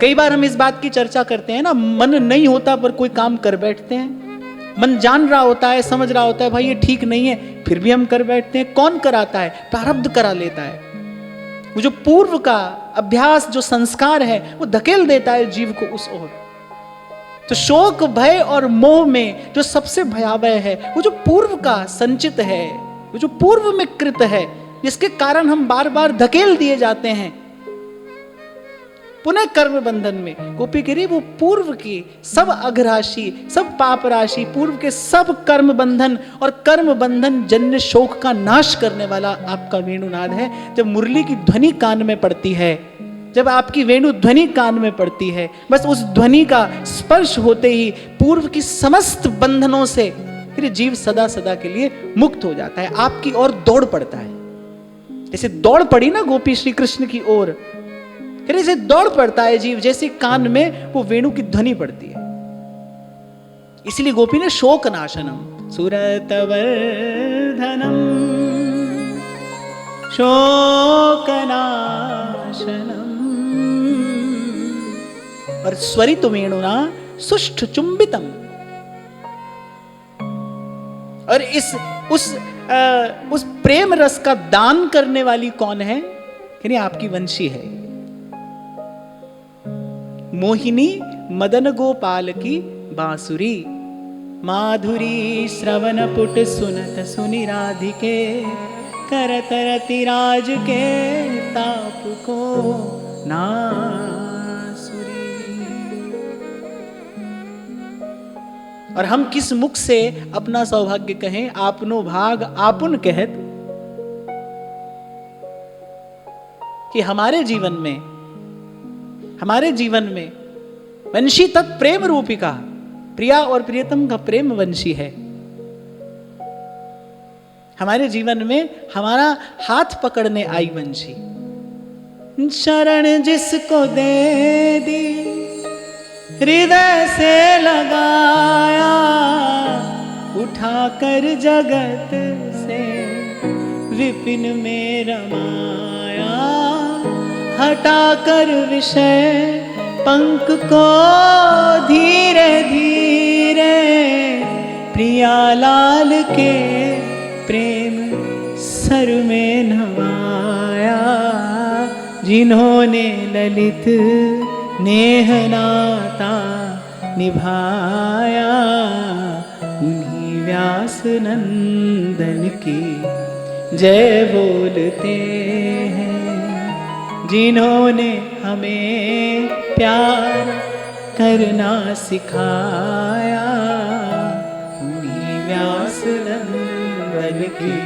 कई बार हम इस बात की चर्चा करते हैं ना, मन नहीं होता पर कोई काम कर बैठते हैं। मन जान रहा होता है, समझ रहा होता है भाई ये ठीक नहीं है, फिर भी हम कर बैठते हैं। कौन कराता है? प्रारब्ध करा लेता है। वो जो पूर्व का अभ्यास, जो संस्कार है, वो धकेल देता है जीव को उस ओर। तो शोक, भय और मोह में जो सबसे भयावह है, वो जो पूर्व का संचित है, वो जो पूर्व में कृत है, जिसके कारण हम बार बार धकेल दिए जाते हैं पुनः कर्म बंधन में। गोपी कह रही वो पूर्व की सब अघराशि, सब पाप राशि, पूर्व के सब कर्म बंधन और कर्म बंधन जन्य शोक का नाश करने वाला आपका वेणुनाद है। जब मुरली की ध्वनि कान में पड़ती है, जब आपकी वेणु ध्वनि कान में पड़ती है, बस उस ध्वनि का स्पर्श होते ही पूर्व की समस्त बंधनों से फिर जीव सदा सदा के लिए मुक्त हो जाता है, आपकी ओर दौड़ पड़ता है। जैसे दौड़ पड़ी ना गोपी श्री कृष्ण की ओर, फिर ऐसे दौड़ पड़ता है जीव, जैसे कान में वो वेणु की ध्वनि पड़ती है। इसलिए गोपी ने शोक नाशनम सुरतवर्धनम शोक नाशनम और स्वरित वेणुना सुष्ठ चुंबितम। और उस प्रेम रस का दान करने वाली कौन है? यानी आपकी वंशी है, मोहिनी मदन गोपाल की बांसुरी। माधुरी श्रवण पुट सुनत सुनि राधिके, करत रति राज के ताप को नासुरी। और हम किस मुख से अपना सौभाग्य कहें? आपनो भाग आपुन कहत, कि हमारे जीवन में वंशी तत्प्रेम रूपिका, प्रिया और प्रियतम का प्रेम वंशी है। हमारे जीवन में हमारा हाथ पकड़ने आई वंशी। शरण जिसको दे दी हृदय से लगाया, उठाकर जगत से विपिन में रमाया। हटाकर विषय पंख को धीरे धीरे, प्रिया लाल के प्रेम सर में नवाया। जिन्होंने ललित नेह नाता निभाया, उन्हीं व्यास नंदन की जय बोलते हैं। जिन्होंने हमें प्यार करना सिखाया, उन्हीं व्यास नंदन की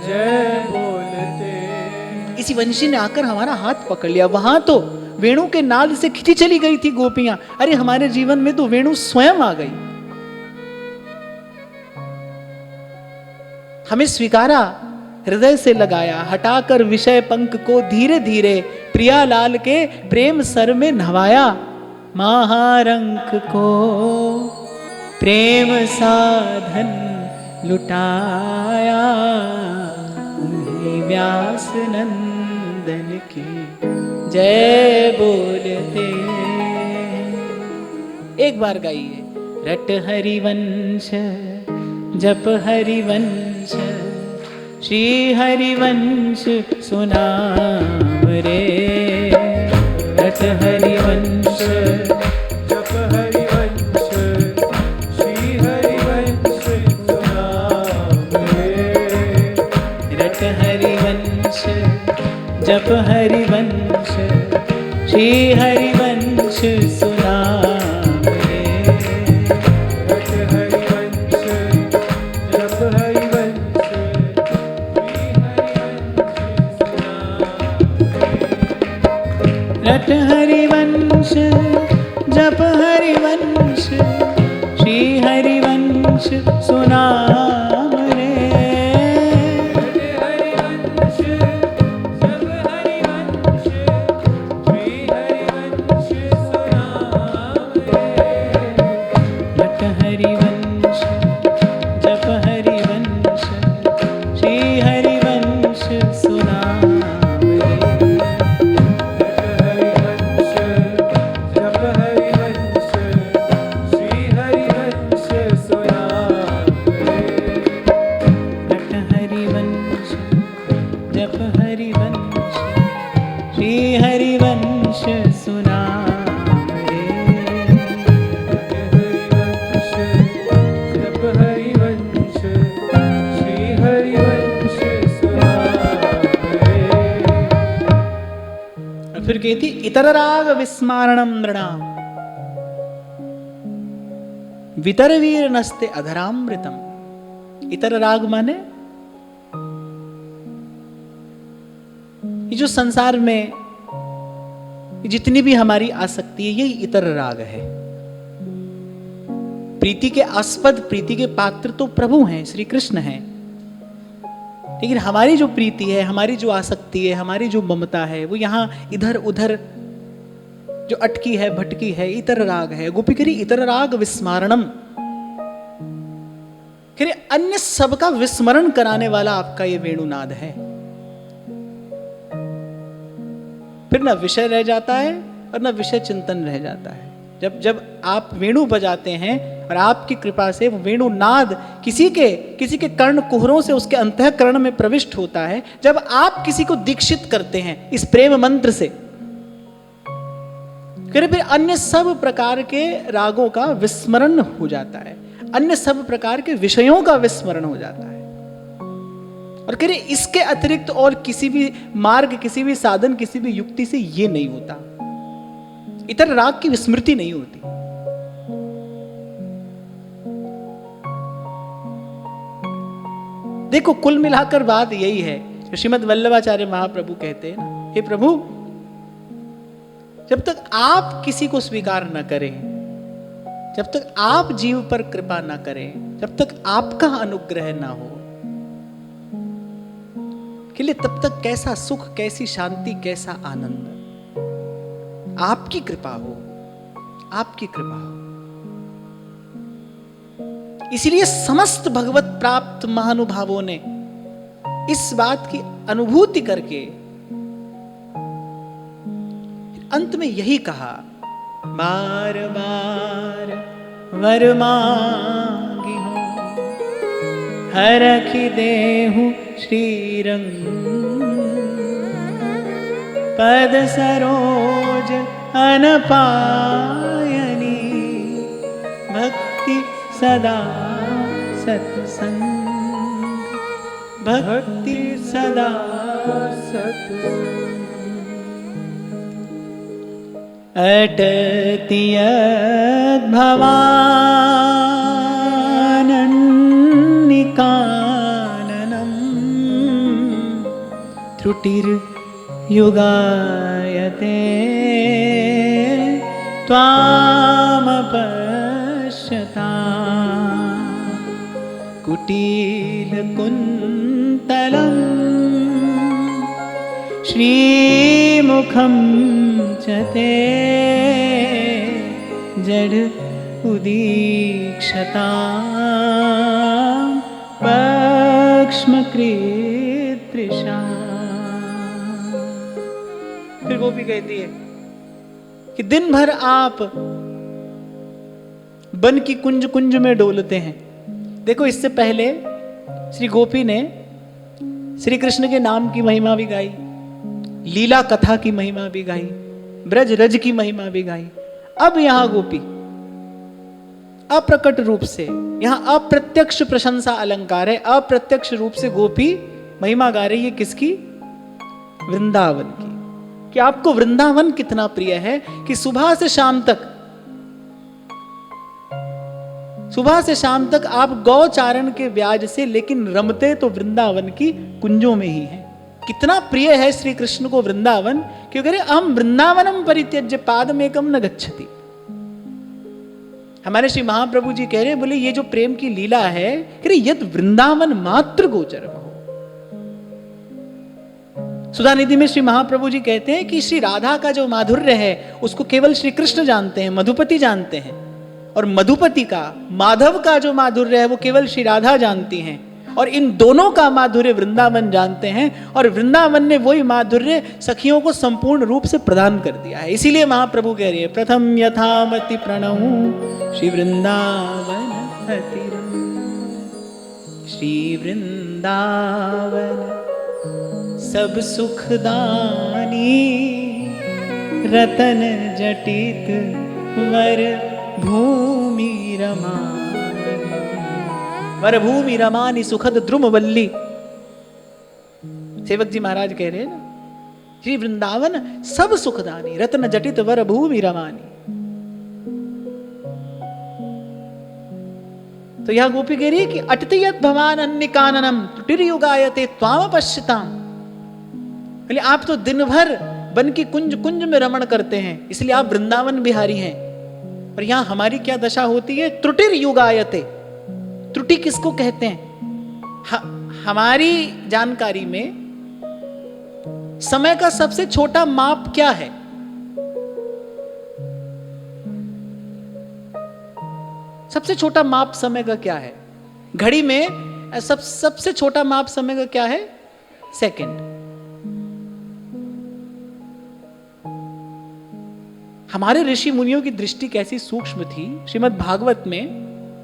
जय बोलते। इसी वंशी ने आकर हमारा हाथ पकड़ लिया। वहां तो वेणु के नाद से खिंची चली गई थी गोपियां, अरे हमारे जीवन में तो वेणु स्वयं आ गई। हमें स्वीकारा, हृदय से लगाया, हटाकर विषय पंख को धीरे धीरे, प्रियालाल के प्रेम सर में नवाया। महारंक को प्रेम साधन लुटाया, उन्हीं व्यास नंदन की जय बोलते। एक बार गाइए। रट हरिवंश जप हरिवंश, श्री हरिवंश सुनाम रे। रट हरिवंश जप हरिवंश, श्री हरिवंश सुनाम रे। रट हरिवंश जप हरिवंश, श्री हरिवंश सुनाम रे। रट हरिवंश जप हरिवंश, रट हरिवंश जप हरिवंश, श्री हरिवंश सुनाम रे। रट हरिवंश जप हरिवंश, श्री हरिवंश सुनाम रे। रट हरिवंश जप हरिवंश, श्री हरिवंश सुनाम रे। जप हरिवंश, श्री हरिवंश सुनाम रे। रट हरिवंश जप हरिवंश, श्री हरिवंश सुनाम रे। हरिवंश जप हरिवंश, श्री हरिवंश सुनाम रे। और फिर कहती इतर राग विस्मारणम नृणाम, वितर वीर नस्ते अधरामृतम। इतर राग माने ये जो संसार में जितनी भी हमारी आसक्ति है, यही इतर राग है। प्रीति के आस्पद, प्रीति के पात्र तो प्रभु हैं, श्री कृष्ण हैं। लेकिन हमारी जो प्रीति है, हमारी जो आसक्ति है, हमारी जो ममता है, वो यहाँ इधर उधर जो अटकी है, भटकी है, इतर राग है। गोपी कह रही इतर राग विस्मारणम, कह रही अन्य सबका विस्मरण कराने वाला आपका ये वेणुनाद है। फिर ना विषय रह जाता है और ना विषय चिंतन रह जाता है। जब जब आप वेणु बजाते हैं और आपकी कृपा से वो वेणुनाद किसी के कर्ण कुहरों से उसके अंतःकरण में प्रविष्ट होता है, जब आप किसी को दीक्षित करते हैं इस प्रेम मंत्र से, फिर अन्य सब प्रकार के रागों का विस्मरण हो जाता है, अन्य सब प्रकार के विषयों का विस्मरण हो जाता है। और कह रहे इसके अतिरिक्त और किसी भी मार्ग, किसी भी साधन, किसी भी युक्ति से ये नहीं होता, इतर राग की विस्मृति नहीं होती। देखो कुल मिलाकर बात यही है, श्रीमद् वल्लभाचार्य महाप्रभु कहते हैं ना, हे प्रभु जब तक आप किसी को स्वीकार न करें, जब तक आप जीव पर कृपा न करें, जब तक आपका अनुग्रह ना हो, के लिए तब तक कैसा सुख, कैसी शांति, कैसा आनंद। आपकी कृपा हो, आपकी कृपा हो। इसीलिए समस्त भगवत प्राप्त महानुभावों ने इस बात की अनुभूति करके अंत में यही कहा, बार बार वर मांगी हूं, हरखि देहु श्रीरंग, पद सरोज अनपायनी, भक्ति सदा सत्संग, भक्ति सदा सत्संग। अटति यद् भवानन्निकाननम्, त्रुटिर्युगायते त्वामपश्यताम्, कुटीलकुन्तलम् श्रीमुखं च ते जड उदीक्षताम्, पक्ष्मकृतृषा। फिर गोपी कहती है कि दिन भर आप वन की कुंज कुंज में डोलते हैं। देखो इससे पहले श्री गोपी ने श्री कृष्ण के नाम की महिमा भी गाई, लीला कथा की महिमा भी गाई, ब्रज रज की महिमा भी गाई। अब यहां गोपी अप्रकट रूप से, यहां अप्रत्यक्ष प्रशंसा अलंकार है, अप्रत्यक्ष रूप से गोपी महिमा गा रही है किसकी? वृंदावन की। कि आपको वृंदावन कितना प्रिय है कि सुबह से शाम तक आप गौचारण के ब्याज से, लेकिन रमते तो वृंदावन की कुंजों में ही हैं। कितना प्रिय है श्री कृष्ण को वृंदावन, क्यों कह रहे हम वृंदावनम परित्यज्य पादमेकम न गच्छति। हमारे श्री महाप्रभु जी कह रहे, बोले ये जो प्रेम की लीला है, कह रहे यद वृंदावन मात्र गोचरम हो। सुधा निधि में श्री महाप्रभु जी कहते हैं कि श्री राधा का जो माधुर्य है उसको केवल श्री कृष्ण जानते हैं, मधुपति जानते हैं, और मधुपति का, माधव का जो माधुर्य है वो केवल श्री राधा जानती हैं, और इन दोनों का माधुर्य वृंदावन जानते हैं, और वृंदावन ने वही माधुर्य सखियों को संपूर्ण रूप से प्रदान कर दिया है। इसीलिए महाप्रभु कह रही है, प्रथम यथामति प्रणहु श्री वृंदावन अतिरम, श्री वृंदावन सब सुखदानी, रतन जटित वर भूमि रमानी, वर भूमि रमानी सुखद द्रुमवल्ली। सेवक जी महाराज कह रहे हैं ना, श्री वृंदावन सब सुखदानी, रत्न जटित वर भूमि रमानी। तो यह गोपी कह रही है कि अटति यत् भवान अन्य काननम त्रुटिर्युगायते त्वाम पश्यताम। बोले आप तो दिन भर वन की कुंज कुंज में रमण करते हैं, इसलिए आप वृंदावन बिहारी हैं। और यहां हमारी क्या दशा होती है? त्रुटिर्युगायते। त्रुटि किसको कहते हैं? हमारी जानकारी में समय का सबसे छोटा माप क्या है? सबसे छोटा माप समय का क्या है? घड़ी में सबसे छोटा माप समय का क्या है? सेकंड। हमारे ऋषि मुनियों की दृष्टि कैसी सूक्ष्म थी, श्रीमद् भागवत में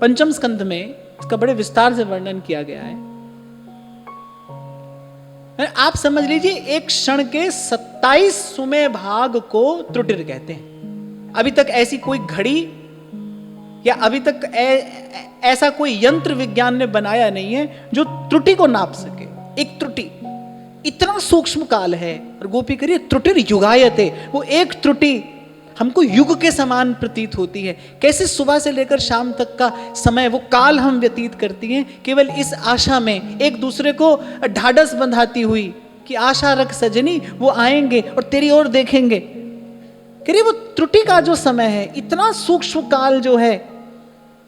पंचम स्कंध में इसका बड़े विस्तार से वर्णन किया गया है। आप समझ लीजिए, एक क्षण के 27वें भाग को त्रुटिर कहते हैं। अभी तक ऐसी कोई घड़ी या अभी तक ऐसा कोई यंत्र विज्ञान ने बनाया नहीं है जो त्रुटि को नाप सके। एक त्रुटि इतना सूक्ष्म काल है। और गोपी करिए त्रुटिर युगायते, वो एक त्रुटि हमको युग के समान प्रतीत होती है। कैसे सुबह से लेकर शाम तक का समय, वो काल हम व्यतीत करती हैं केवल इस आशा में, एक दूसरे को ढाढ़स बंधाती हुई कि आशा रख सजनी, वो आएंगे और तेरी ओर देखेंगे। करिए वो त्रुटि का जो समय है, इतना सूक्ष्म काल जो है,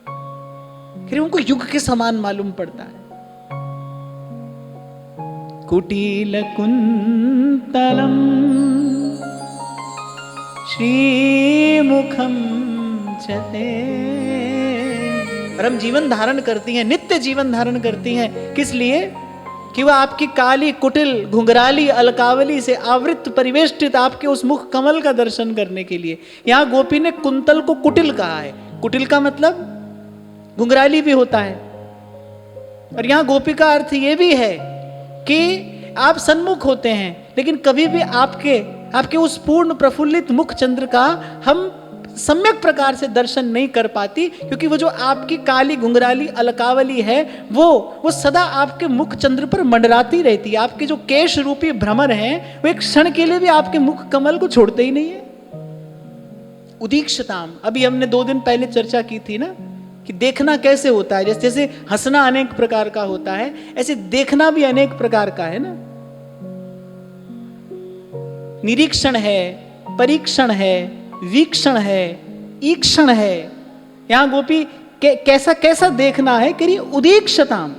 करिए उनको युग के समान मालूम पड़ता है। कुटील कुंतलम श्रीमुखम चते। और हम जीवन धारण करती हैं, नित्य जीवन धारण करती हैं। किस लिए? कि वह आपकी काली कुटिल घुंघराली अलकावली से आवृत परिवेष्टित आपके उस मुख कमल का दर्शन करने के लिए। यहां गोपी ने कुंतल को कुटिल कहा है। कुटिल का मतलब घुंघराली भी होता है। और यहां गोपी का अर्थ यह भी है कि आप सन्मुख होते हैं, लेकिन कभी भी आपके उस पूर्ण प्रफुल्लित मुख चंद्र का हम सम्यक प्रकार से दर्शन नहीं कर पाती, क्योंकि वो जो आपकी काली घुंघराली अलकावली है वो सदा आपके मुख चंद्र पर मंडराती रहती है। आपके जो केश रूपी भ्रमर हैं वो एक क्षण के लिए भी आपके मुख कमल को छोड़ते ही नहीं है। उदीक्षताम, अभी हमने 2 दिन पहले चर्चा की थी ना, कि देखना कैसे होता है। जैसे हंसना अनेक प्रकार का होता है, ऐसे देखना भी अनेक प्रकार का है ना। निरीक्षण है, परीक्षण है, वीक्षण है, ईक्षण है। यहां गोपी कैसा कैसा देखना है? करिए उदीक्षताम,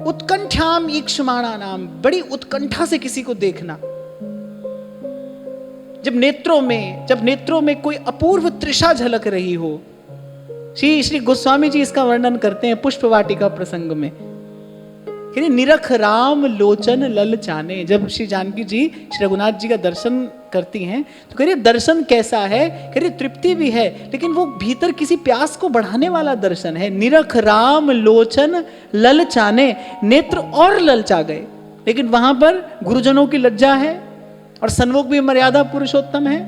उत्कंठाम ईक्षमाणा नाम, बड़ी उत्कंठा से किसी को देखना। जब नेत्रों में कोई अपूर्व तृषा झलक रही हो। श्री गोस्वामी जी इसका वर्णन करते हैं पुष्प वाटिका प्रसंग में। निरख राम लोचन ललचाने। जब श्री जानकी जी श्री रघुनाथ जी का दर्शन करती हैं तो करिए दर्शन कैसा है? करिए तृप्ति भी है, लेकिन वो भीतर किसी प्यास को बढ़ाने वाला दर्शन है। निरख राम लोचन ललचाने, नेत्र और ललचा गए। लेकिन वहां पर गुरुजनों की लज्जा है और सन्मुख भी मर्यादा पुरुषोत्तम है,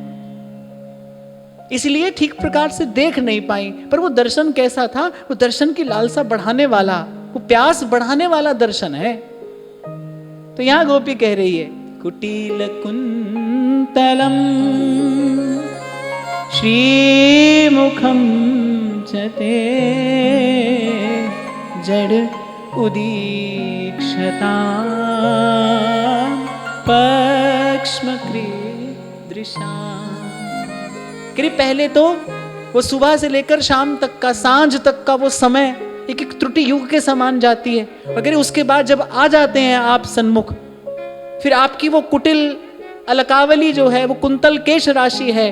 इसलिए ठीक प्रकार से देख नहीं पाई। पर वो दर्शन कैसा था? वो दर्शन की लालसा बढ़ाने वाला, वो प्यास बढ़ाने वाला दर्शन है। तो यहां गोपी कह रही है कुटील कुंतलम श्रीमुखम चते जड़ उदीक्षता पहले तो वो सुबह से लेकर शाम तक का, सांझ तक का वो समय एक एक त्रुटि युग के समान जाती है। अगर उसके बाद जब आ जाते हैं आप सन्मुख, फिर आपकी वो कुटिल अलकावली जो है, वो कुंतल केश राशि है,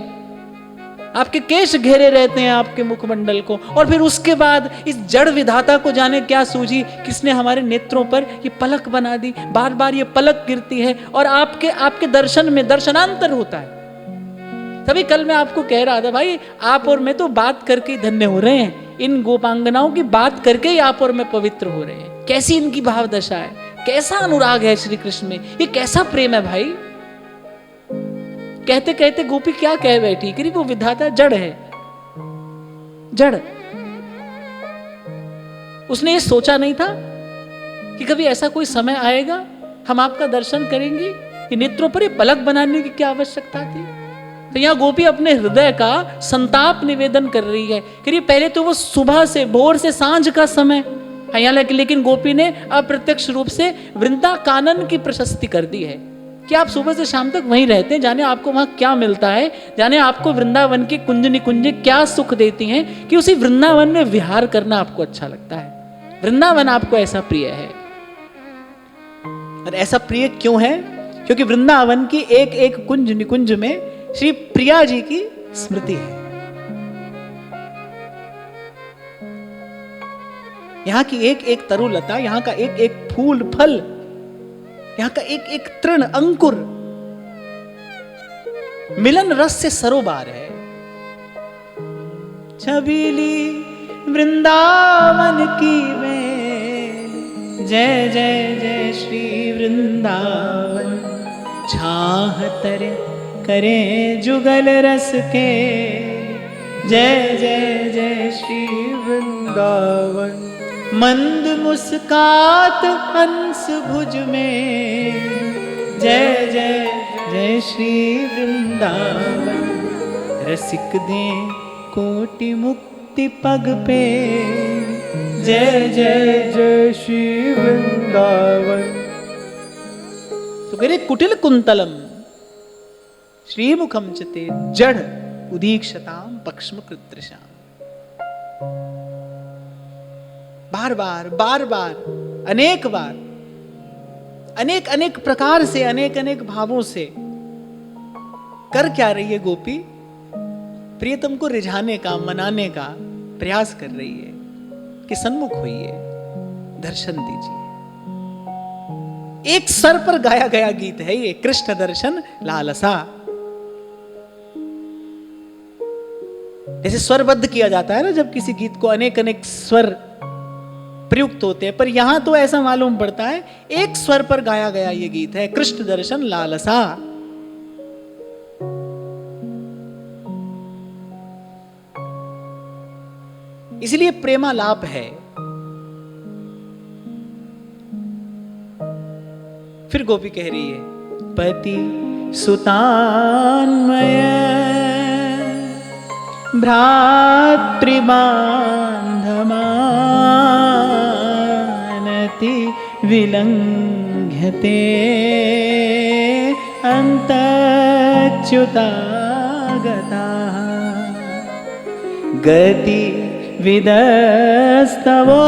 आपके केश घेरे रहते हैं आपके मुखमंडल को। और फिर उसके बाद इस जड़ विधाता को जाने क्या सूझी, किसने हमारे नेत्रों पर ये पलक बना दी, बार बार ये पलक गिरती है और आपके दर्शन में दर्शनांतर होता है। तभी कल मैं आपको कह रहा था, भाई आप और मैं तो बात करके धन्य हो रहे हैं, इन गोपांगनाओं की बात करके ही आप और मैं पवित्र हो रहे हैं। कैसी इनकी भाव दशा है, कैसा अनुराग है श्री कृष्ण में, ये कैसा प्रेम है भाई। कहते कहते गोपी क्या कह बैठी कि वो विधाता जड़ है, जड़। उसने ये सोचा नहीं था कि कभी ऐसा कोई समय आएगा हम आपका दर्शन करेंगे, कि नेत्रों पर ये पलक बनाने की क्या आवश्यकता थी। तो यहाँ गोपी अपने हृदय का संताप निवेदन कर रही है कि पहले तो वो सुबह से, भोर से सांझ का समय, लेकिन गोपी ने अप्रत्यक्ष रूप से वृंदा कानन की प्रशस्ति कर दी है। कि आप सुबह से शाम तक वहीं रहते हैं, जाने आपको वहां क्या मिलता है, जाने आपको वृंदावन की कुंज निकुंज क्या सुख देती हैं कि उसी वृंदावन में विहार करना आपको अच्छा लगता है। वृंदावन आपको ऐसा प्रिय है। और ऐसा प्रिय क्यों है? क्योंकि वृंदावन की एक एक कुंज निकुंज में श्री प्रिया जी की स्मृति है। यहां की एक एक तरुलता, यहां का एक एक फूल फल, यहां का एक एक तृण अंकुर मिलन रस से सरोबार है। छबीली वृंदावन की में जय जय जय श्री वृंदावन, छाह तरे करे जुगल रस के, जय जय जय श्री वृंदावन, मंद मुस्कात हंस भुज में, जय जय जय श्री वृंदावन, रसिक दे कोटि मुक्ति पग पे, जय जय जय श्री वृंदावन। तो कह रहे कुटिल कुंतलम श्रीमुखम चते जड़ उदीक्षताम पक्ष्म कृत्रशाम। बार बार अनेक बार अनेक अनेक प्रकार से अनेक अनेक भावों से कर क्या रही है गोपी? प्रियतम को रिझाने का, मनाने का प्रयास कर रही है कि सन्मुख होइए, दर्शन दीजिए। एक स्वर पर गाया गया गीत है ये, कृष्ण दर्शन लालसा। जैसे स्वरबद्ध किया जाता है ना, जब किसी गीत को अनेक अनेक स्वर प्रयुक्त होते हैं, पर यहां तो ऐसा मालूम पड़ता है एक स्वर पर गाया गया ये गीत है, कृष्ण दर्शन लालसा। इसलिए प्रेमालाप है। फिर गोपी कह रही है, पति सुतान्मय भ्रातृबान्धमानति विलंघ्यते अन्तच्युतागताः गति विदस्तवो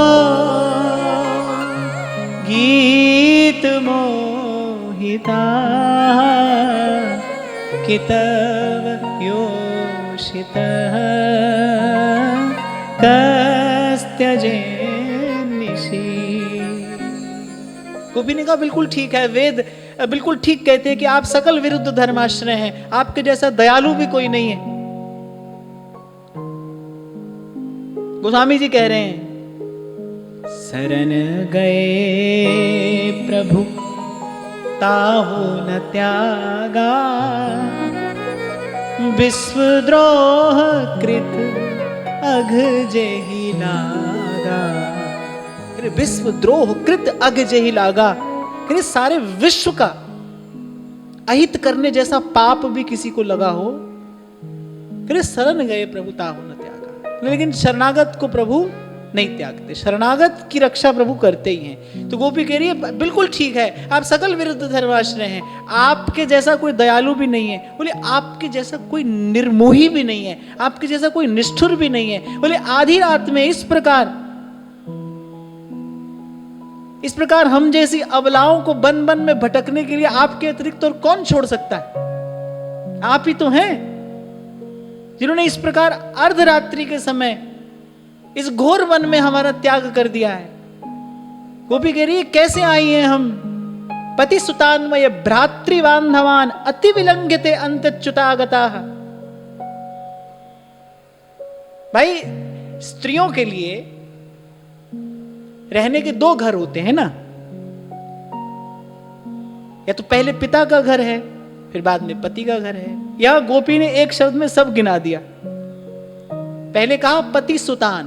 गीत मोहिता कितव योषितः कस्त्यजे निशि। गोपी ने कहा बिल्कुल ठीक है, वेद बिल्कुल ठीक कहते हैं कि आप सकल विरुद्ध धर्माश्रय हैं, आपके जैसा दयालु भी कोई नहीं है। गोस्वामी जी कह रहे हैं, शरण गए प्रभु ताहु न त्यागा, विश्वद्रोह कृत अघ जेहि लागा। विश्वद्रोह कृत अघ जेहि लागा, सारे विश्व का अहित करने जैसा पाप भी किसी को लगा हो, शरण गए प्रभु ताहु न त्यागा। लेकिन शरणागत को प्रभु नहीं त्यागते, शरणागत की रक्षा प्रभु करते ही हैं। तो गोपी कह रही है बिल्कुल ठीक है, आप सकल विरुद्ध धर्माश्रय हैं, आपके जैसा कोई दयालु भी नहीं है, बोले आपके जैसा कोई निर्मोही भी नहीं है, आपके जैसा कोई निष्ठुर भी नहीं है। बोले आधी रात में इस प्रकार हम जैसी अबलाओं को बन बन में भटकने के लिए आपके अतिरिक्त और कौन छोड़ सकता है? आप ही तो हैं जिन्होंने इस प्रकार अर्धरात्रि के समय इस घोर वन में हमारा त्याग कर दिया है। गोपी कह रही है कैसे आई हैं हम? पति सुतान्मय भ्रातृबान्धवान अति विलंघ्यते अंतच्युतागताः। भाई स्त्रियों के लिए रहने के दो घर होते हैं ना, या तो पहले पिता का घर है, फिर बाद में पति का घर है। यह गोपी ने एक शब्द में सब गिना दिया। पहले कहा पति सुतान,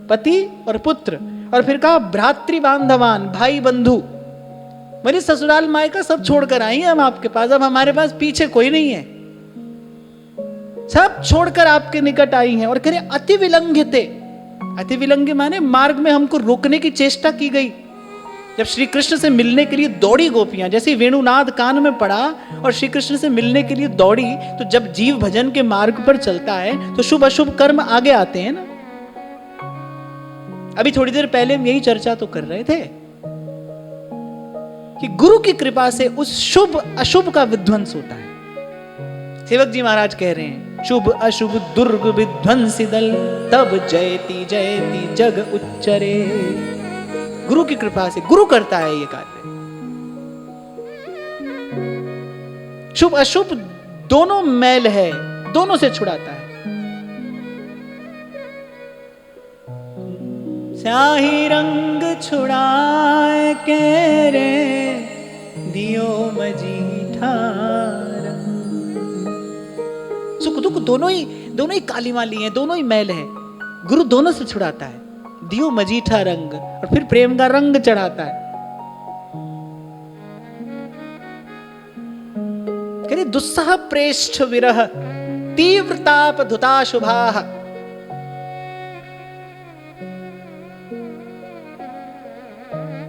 पति और पुत्र, और फिर कहा भ्रातृबान्धवान, भाई बंधु। मेरी ससुराल मायका सब छोड़कर आई हैं हम आपके पास, अब हमारे पास पीछे कोई नहीं है, सब छोड़कर आपके निकट आई हैं। और कह रहे अति विलंघ्यते, अति विलंघ्य माने मार्ग में हमको रोकने की चेष्टा की गई, जब श्री कृष्ण से मिलने के लिए दौड़ी गोपियां, जैसे ही वेणुनाद कान में पड़ा और श्री कृष्ण से मिलने के लिए दौड़ी, तो जब जीव भजन के मार्ग पर चलता है तो शुभ अशुभ कर्म आगे आते हैं ना। अभी थोड़ी देर पहले हम यही चर्चा तो कर रहे थे कि गुरु की कृपा से उस शुभ अशुभ का विध्वंस होता है। सेवक जी महाराज कह रहे हैं, शुभ अशुभ दुर्ग विध्वंसी दल, तब जयति जयति जग उच्चरे। गुरु की कृपा से गुरु करता है ये कार्य। शुभ अशुभ दोनों मैल है, दोनों से छुड़ाता है। स्याही रंग छुड़ाए के रे दियो मजीठा रंग। सुख दुख दोनों ही काली माली हैं, दोनों ही मैल है। गुरु दोनों से छुड़ाता है, दियो मजीठा रंग, और फिर प्रेम का रंग चढ़ाता है। कह दुस्सह प्रेष्ठ विरह तीव्रताप धुता शुभाः।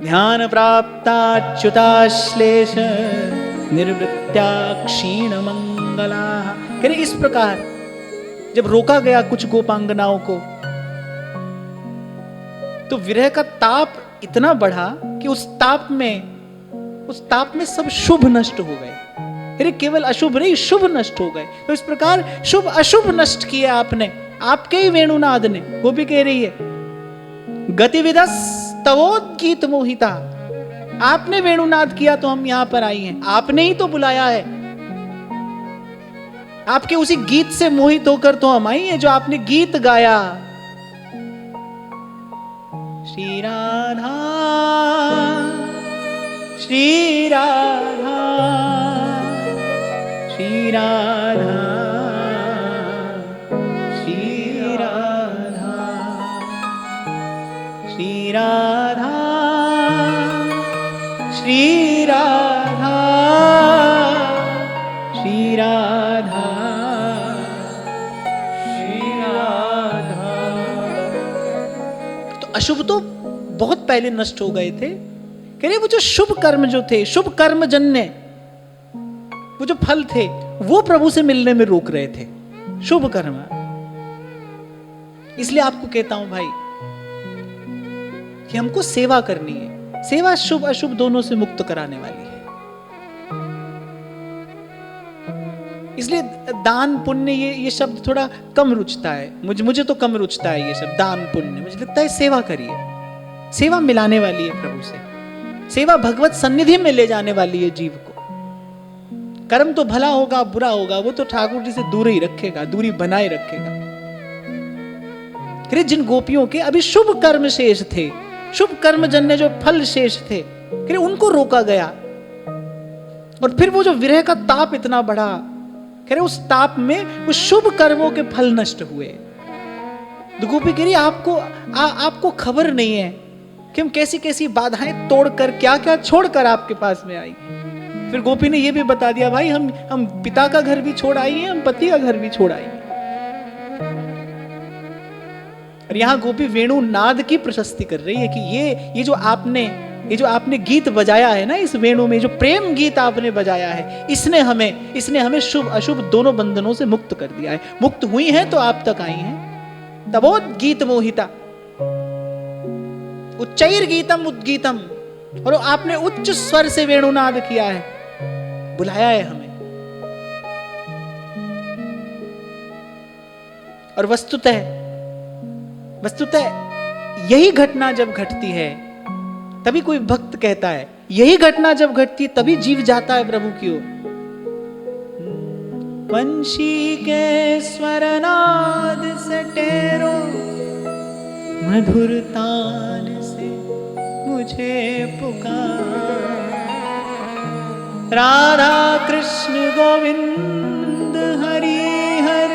ध्यान प्राप्ताच्युताश्लेष निर्वृत्या क्षीण मंगलाः। कह इस प्रकार जब रोका गया कुछ गोपांगनाओं को, तो विरह का ताप इतना बढ़ा कि उस ताप में सब शुभ नष्ट हो गए। अरे केवल अशुभ नहीं, शुभ नष्ट हो गए। तो इस प्रकार शुभ अशुभ नष्ट किया आपने, आपके ही वेणुनाद ने। गोपी कह रही है, गतिविदस तवोद्गीत मोहिता। आपने वेणुनाद किया तो हम यहां पर आई हैं, आपने ही तो बुलाया है। आपके उसी गीत से मोहित होकर तो हम आई हैं जो आपने गीत गाया। श्री राधा श्री राधा श्री राधा श्री राधा श्री राधा श्री राधा श्री राधा श्री राधा। तो अशुभ तो बहुत पहले नष्ट हो गए थे। कह रहे वो जो शुभ कर्म जो थे, शुभ कर्म जन्य वो जो फल थे, वो प्रभु से मिलने में रोक रहे थे, शुभ कर्म। इसलिए आपको कहता हूं भाई कि हमको सेवा करनी है। सेवा शुभ अशुभ दोनों से मुक्त कराने वाली है। इसलिए दान पुण्य ये शब्द थोड़ा कम रुचता है, मुझे तो कम रुचता है ये शब्द दान पुण्य। मुझे लगता है सेवा करिए, सेवा मिलाने वाली है प्रभु से। सेवा भगवत सन्निधि में ले जाने वाली है जीव को। कर्म तो भला होगा बुरा होगा वो तो ठाकुर जी से दूर ही रखेगा, दूरी बनाए रखेगा। जिन गोपियों के अभी शुभ कर्म शेष थे, शुभ कर्म जन्य जो फल शेष थे, उनको रोका गया। और फिर वो जो विरह का ताप इतना बढ़ा, उस ताप में उस शुभ कर्मों के फल नष्ट हुए। तो गोपी कह रही आपको खबर नहीं है कि हम कैसी कैसी बाधाएं तोड़कर क्या क्या छोड़कर आपके पास में आई। फिर गोपी ने यह भी बता दिया, भाई हम पिता का घर भी छोड़ आई हैं, हम पति का घर भी छोड़ आई हैं। और यहां गोपी वेणु नाद की प्रशस्ति कर रही है कि ये जो आपने गीत बजाया है ना, इस वेणु में जो प्रेम गीत आपने बजाया है, इसने हमें शुभ अशुभ दोनों बंधनों से मुक्त कर दिया है। मुक्त हुई हैं तो आप तक आई हैं। तबोद्गीत मोहिता उच्चैर गीतम उद्गीतम। और आपने उच्च स्वर से वेणुनाद किया है, बुलाया है हमें। और वस्तुतः यही घटना जब घटती है तभी कोई भक्त कहता है, यही घटना जब घटती है तभी जीव जाता है प्रभु की ओर। वंशी के स्वरनाद से टेरो मधुर तान से मुझे पुकार। राधा कृष्ण गोविंद हरि हर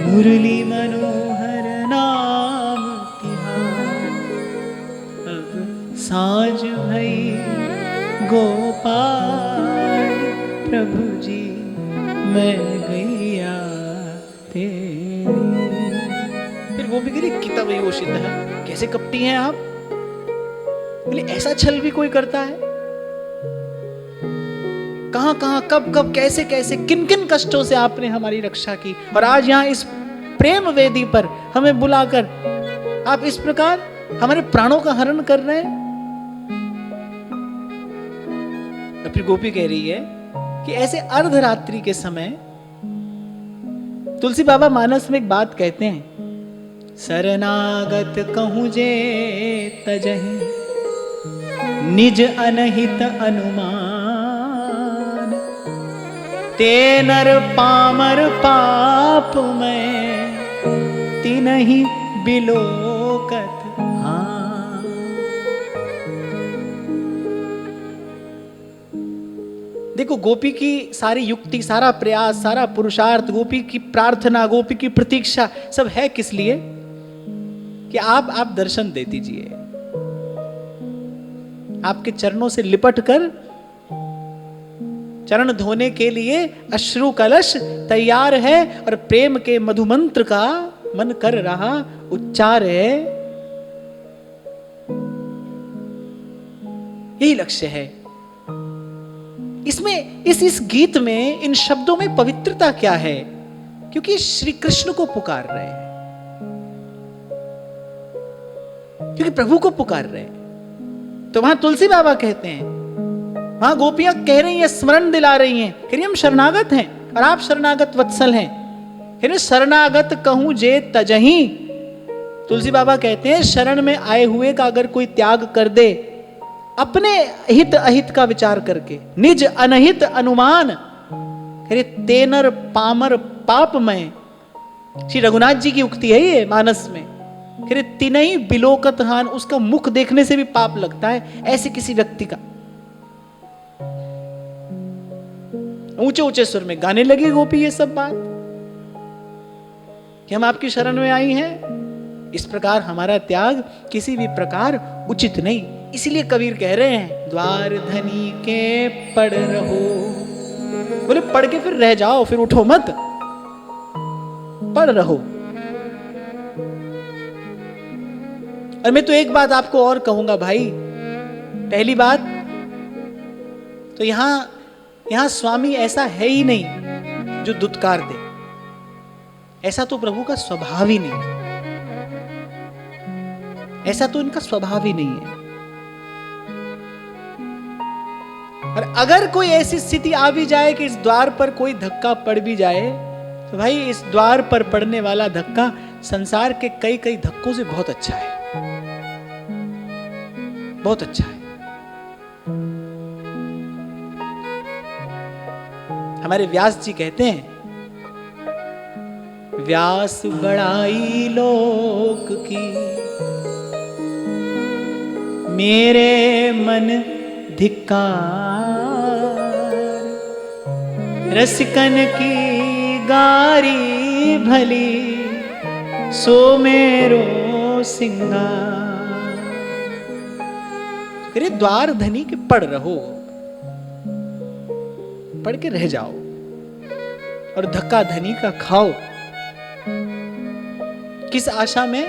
मुरली मनोहर नाम तिहार। अब साँझ भई गोपाल प्रभु जी मैं गैया तेरी। फिर वो भी गिरी कितना वही उषित है, कैसे कपटी हैं आप। बोले ऐसा छल भी कोई करता है? कहां कहां, कब कब, कैसे कैसे, किन किन कष्टों से आपने हमारी रक्षा की, और आज यहां इस प्रेम वेदी पर हमें बुलाकर आप इस प्रकार हमारे प्राणों का हरण कर रहे हैं। तो फिर गोपी कह रही है कि ऐसे अर्धरात्रि के समय तुलसी बाबा मानस में एक बात कहते हैं, शरणागत कहूं जे तजहि निज अनहित अनुमान, ते नर पामर पाप में तिनहि बिलोकत हाँ। देखो गोपी की सारी युक्ति, सारा प्रयास, सारा पुरुषार्थ, गोपी की प्रार्थना, गोपी की प्रतीक्षा सब है किस लिए? कि आप दर्शन दे दीजिए, आपके चरणों से लिपट कर चरण धोने के लिए अश्रु कलश तैयार है, और प्रेम के मधुमंत्र का मन कर रहा उच्चार है। यही लक्ष्य है। इसमें इस गीत में, इन शब्दों में पवित्रता क्या है? क्योंकि श्री कृष्ण को पुकार रहे हैं, क्योंकि प्रभु को पुकार रहे हैं। तो वहां तुलसी बाबा कहते हैं, वहां गोपियां कह रही हैं, स्मरण दिला रही हैं, फिर हम शरणागत हैं और आप शरणागत वत्सल हैं। फिर शरणागत कहूं जे तजहि, तुलसी बाबा कहते हैं शरण में आए हुए का अगर कोई त्याग कर दे, अपने हित अहित का विचार करके, निज अनहित अनुमान, फिर तेनर पामर पापमय। श्री रघुनाथ जी की उक्ति है ये मानस में। फिर तिनहि बिलोकत हान, उसका मुख देखने से भी पाप लगता है ऐसे किसी व्यक्ति का। ऊंचे ऊंचे सुर में गाने लगे गोपी ये सब बात कि हम आपकी शरण में आई हैं, इस प्रकार हमारा त्याग किसी भी प्रकार उचित नहीं। इसलिए कबीर कह रहे हैं, द्वार धनी के पड़ रहो। बोले पढ़ के फिर रह जाओ, फिर उठो मत, पढ़ रहो। और मैं तो एक बात आपको और कहूंगा भाई, पहली बात तो यहां स्वामी ऐसा है ही नहीं जो दुत्कार दे, ऐसा तो प्रभु का स्वभाव ही नहीं है, ऐसा तो इनका स्वभाव ही नहीं है। और अगर कोई ऐसी स्थिति आ भी जाए कि इस द्वार पर कोई धक्का पड़ भी जाए, तो भाई इस द्वार पर पड़ने वाला धक्का संसार के कई कई धक्कों से बहुत अच्छा है, बहुत अच्छा है। हमारे व्यास जी कहते हैं, व्यास बड़ाई लोक की मेरे मन धिक्कार, रसिकन की गारी भली सो मेरो सिंगार। अरे द्वार धनी के पढ़ रहो, पढ़ के रह जाओ और धक्का धनी का खाओ। किस आशा में?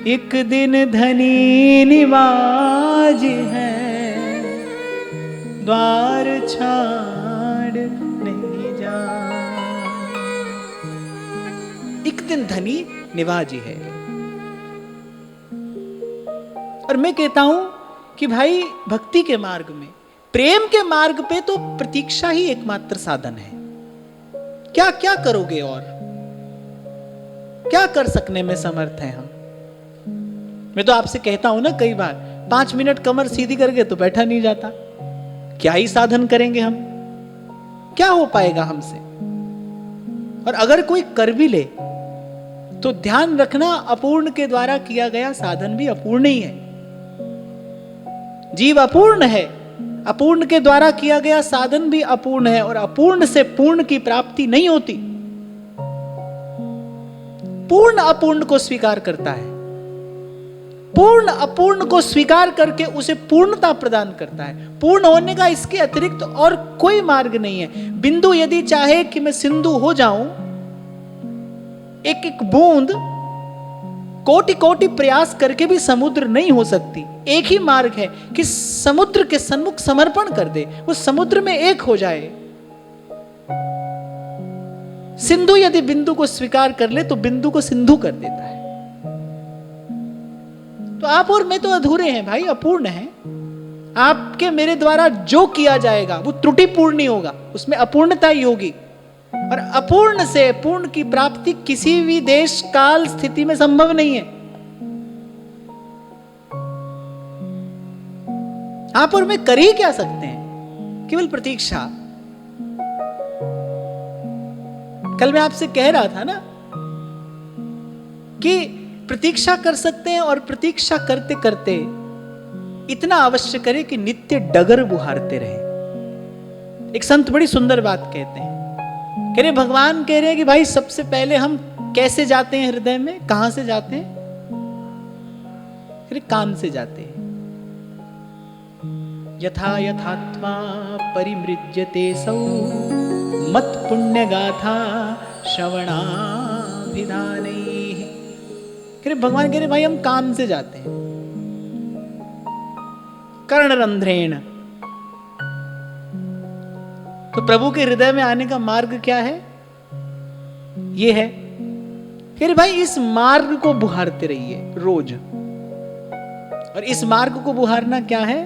एक दिन धनी निवाज है, द्वार छाड़ नहीं जा। एक दिन धनी निवाजी है। और मैं कहता हूं कि भाई भक्ति के मार्ग में, प्रेम के मार्ग पे तो प्रतीक्षा ही एकमात्र साधन है। क्या क्या करोगे और क्या कर सकने में समर्थ हैं हम? मैं तो आपसे कहता हूं ना कई बार, 5 मिनट कमर सीधी करके तो बैठा नहीं जाता। क्या ही साधन करेंगे हम? क्या हो पाएगा हमसे? और अगर कोई कर भी ले तो ध्यान रखना, अपूर्ण के द्वारा किया गया साधन भी अपूर्ण ही है। जीव अपूर्ण है, अपूर्ण के द्वारा किया गया साधन भी अपूर्ण है, और अपूर्ण से पूर्ण की प्राप्ति नहीं होती। पूर्ण अपूर्ण को स्वीकार करता है, पूर्ण अपूर्ण को स्वीकार करके उसे पूर्णता प्रदान करता है। पूर्ण होने का इसके अतिरिक्त और कोई मार्ग नहीं है। बिंदु यदि चाहे कि मैं सिंधु हो जाऊं, एक एक बूंद कोटि कोटि प्रयास करके भी समुद्र नहीं हो सकती। एक ही मार्ग है कि समुद्र के सन्मुख समर्पण कर दे, वो समुद्र में एक हो जाए। सिंधु यदि बिंदु को स्वीकार कर ले तो बिंदु को सिंधु कर देता है। तो आप और मैं तो अधूरे हैं भाई, अपूर्ण हैं। आपके मेरे द्वारा जो किया जाएगा वो त्रुटिपूर्ण नहीं होगा, उसमें अपूर्णता ही होगी। और अपूर्ण से पूर्ण की प्राप्ति किसी भी देश काल स्थिति में संभव नहीं है। आप और मैं कर ही क्या सकते हैं, केवल प्रतीक्षा। कल मैं आपसे कह रहा था ना कि प्रतीक्षा कर सकते हैं, और प्रतीक्षा करते करते इतना अवश्य करें कि नित्य डगर बुहारते रहे। एक संत बड़ी सुंदर बात कहते हैं, कह रहे भगवान कह रहे हैं कि भाई सबसे पहले हम कैसे जाते हैं हृदय में, कहां से जाते हैं? कह रहे कान से जाते हैं। यथा यथात्मा परिमृज्यते सौ मत पुण्य गाथा श्रवणाभिधानैः। कह रहे भगवान कह रहे भाई हम कान से जाते हैं, कर्णरंध्रेण। तो प्रभु के हृदय में आने का मार्ग क्या है? ये है। फिर भाई इस मार्ग को बुहारते रहिए रोज। और इस मार्ग को बुहारना क्या है?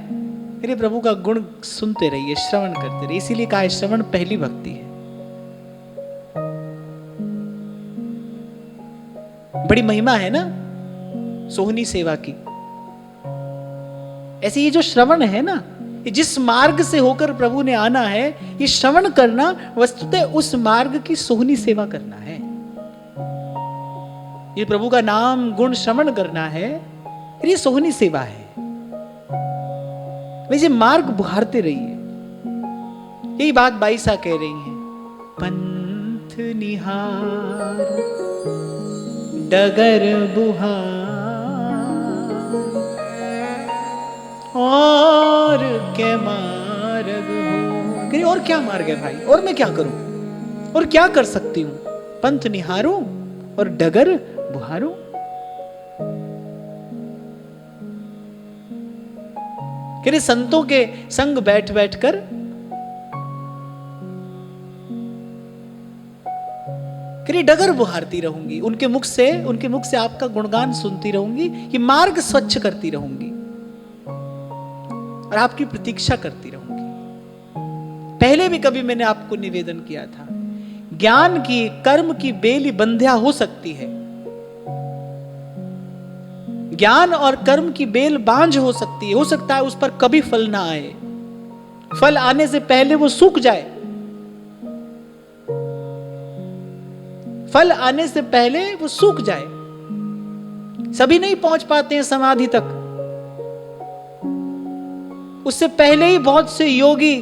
फिर प्रभु का गुण सुनते रहिए, श्रवण करते रहिए। इसीलिए कहा है श्रवण पहली भक्ति है। बड़ी महिमा है ना सोहनी सेवा की। ऐसे ये जो श्रवण है ना, जिस मार्ग से होकर प्रभु ने आना है, ये श्रवण करना वस्तुतः उस मार्ग की सोहनी सेवा करना है। ये प्रभु का नाम गुण श्रवण करना है, फिर ये सोहनी सेवा है। वैसे मार्ग बुहारते रहिए। यही बात बाईसा कह रही है, पंथ निहार डगर बुहार और क्या मार्ग हो। और क्या मार्ग है भाई, और मैं क्या करूं, और क्या कर सकती हूं? पंथ निहारूं और डगर बुहारूं। कह संतों के संग बैठ बैठकर डगर बुहारती रहूंगी, उनके मुख से आपका गुणगान सुनती रहूंगी, ये मार्ग स्वच्छ करती रहूंगी और आपकी प्रतीक्षा करती रहूंगी। पहले भी कभी मैंने आपको निवेदन किया था, ज्ञान की कर्म की बेली बंध्या हो सकती है। ज्ञान और कर्म की बेल बांझ हो सकती है, हो सकता है उस पर कभी फल ना आए, फल आने से पहले वो सूख जाए, फल आने से पहले वो सूख जाए। सभी नहीं पहुंच पाते हैं समाधि तक, उससे पहले ही बहुत से योगी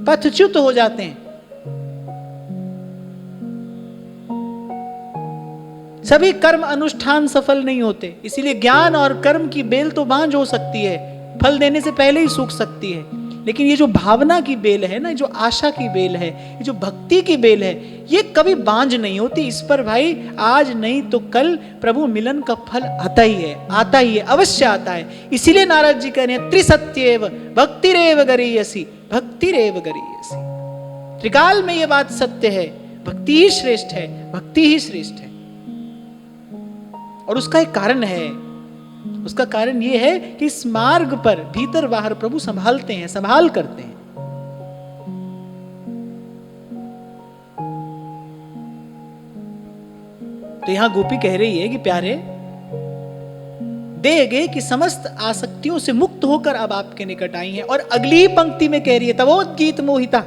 पथच्युत हो जाते हैं। सभी कर्म अनुष्ठान सफल नहीं होते, इसीलिए ज्ञान और कर्म की बेल तो बांझ हो सकती है, फल देने से पहले ही सूख सकती है। लेकिन ये जो भावना की बेल है ना, जो आशा की बेल है, ये जो भक्ति की बेल है, ये कभी बांझ नहीं होती। इस पर भाई आज नहीं तो कल प्रभु मिलन का फल आता ही है, आता ही है, अवश्य आता है। इसीलिए नारद जी कह रहे हैं त्रिसत्येव भक्तिरेव गरीयसी, भक्तिरेव गरीयसी। त्रिकाल में ये बात सत्य है, भक्ति ही श्रेष्ठ है, भक्ति ही श्रेष्ठ है। और उसका एक कारण है, उसका कारण यह है कि इस मार्ग पर भीतर बाहर प्रभु संभालते हैं, संभाल करते हैं। तो यहां गोपी कह रही है कि प्यारे देगे कि समस्त आसक्तियों से मुक्त होकर अब आपके निकट आई हैं। और अगली ही पंक्ति में कह रही है तवोद्गीत मोहिता।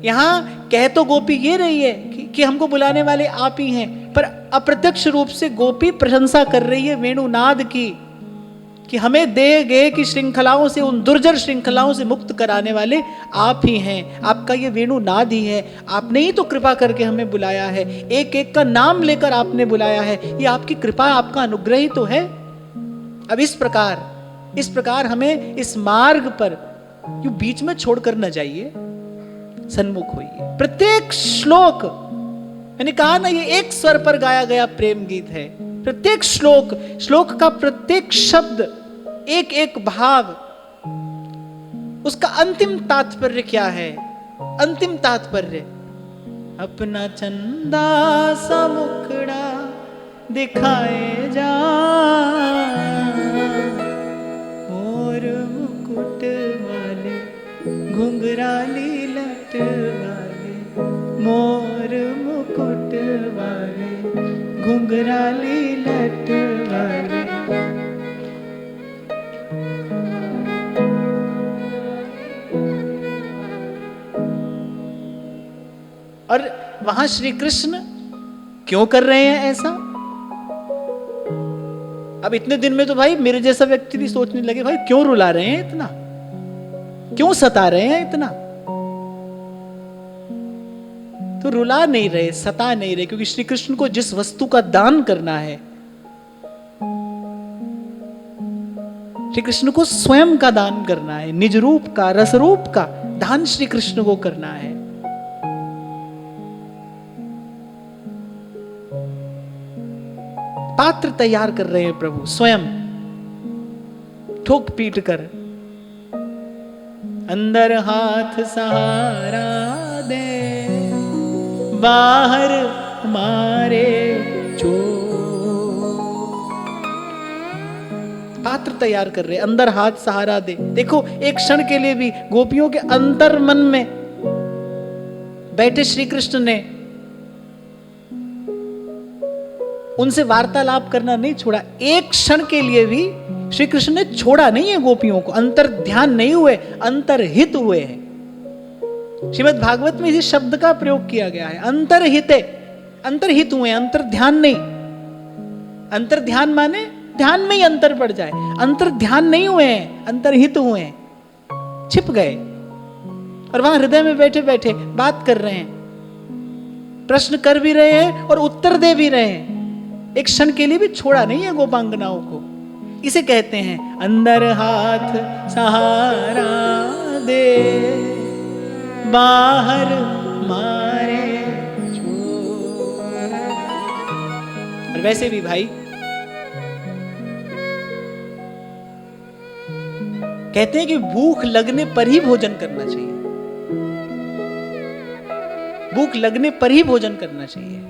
यहां कह तो गोपी ये रही है कि हमको बुलाने वाले आप ही हैं, पर अप्रत्यक्ष रूप से गोपी प्रशंसा कर रही है वेणुनाद की, कि हमें देगे की श्रृंखलाओं से, उन दुर्जर श्रृंखलाओं से मुक्त कराने वाले आप ही हैं। आपका ये वेणुनाद ही है, आपने ही तो कृपा करके हमें बुलाया है, एक एक का नाम लेकर आपने बुलाया है। ये आपकी कृपा, आपका अनुग्रह ही तो है। अब इस प्रकार हमें इस मार्ग पर यूं बीच में छोड़कर न जाइए, सन्मुख होइए। प्रत्येक श्लोक, मैंने कहा ना, ये एक स्वर पर गाया गया प्रेम गीत है। प्रत्येक श्लोक का प्रत्येक शब्द, एक एक भाव, उसका अंतिम तात्पर्य क्या है? अंतिम तात्पर्य, अपना चंदा सा मुखड़ा दिखाए जा, मोर मुकुट वाले घुंघराली लट वाले, मोर मुकुट वाले घुंघराली लट वाले। और वहां श्री कृष्ण क्यों कर रहे हैं ऐसा? अब इतने दिन में तो भाई मेरे जैसा व्यक्ति भी सोचने लगे, भाई क्यों रुला रहे हैं इतना, क्यों सता रहे हैं इतना? तो रुला नहीं रहे, सता नहीं रहे, क्योंकि श्री कृष्ण को जिस वस्तु का दान करना है, श्री कृष्ण को स्वयं का दान करना है, निज रूप का, रस रूप का दान श्री कृष्ण को करना है। पात्र तैयार कर रहे हैं प्रभु स्वयं, ठोक पीट कर। अंदर हाथ सहारा दे, बाहर मारे जो। पात्र तैयार कर रहे, अंदर हाथ सहारा दे। देखो एक क्षण के लिए भी गोपियों के अंतर मन में बैठे श्री कृष्ण ने उनसे वार्तालाप करना नहीं छोड़ा। एक क्षण के लिए भी श्री कृष्ण ने छोड़ा नहीं है गोपियों को, अंतर ध्यान नहीं हुए, अंतरहित हुए हैं। श्रीमद् भागवत में इस शब्द का प्रयोग किया गया है, अंतरहिते, अंतरहित हुए, अंतर ध्यान नहीं। अंतर ध्यान माने ध्यान में ही अंतर पड़ जाए, अंतर ध्यान नहीं हुए हैं, अंतरहित हुए हैं, छिप गए। और वहां हृदय में बैठे बैठे बात कर रहे हैं, प्रश्न कर भी रहे हैं और उत्तर दे भी रहे हैं। एक क्षण के लिए भी छोड़ा नहीं है गोपांगनाओं को। इसे कहते हैं अंदर हाथ सहारा दे, बाहर मारे छोड़। और वैसे भी भाई कहते हैं कि भूख लगने पर ही भोजन करना चाहिए, भूख लगने पर ही भोजन करना चाहिए।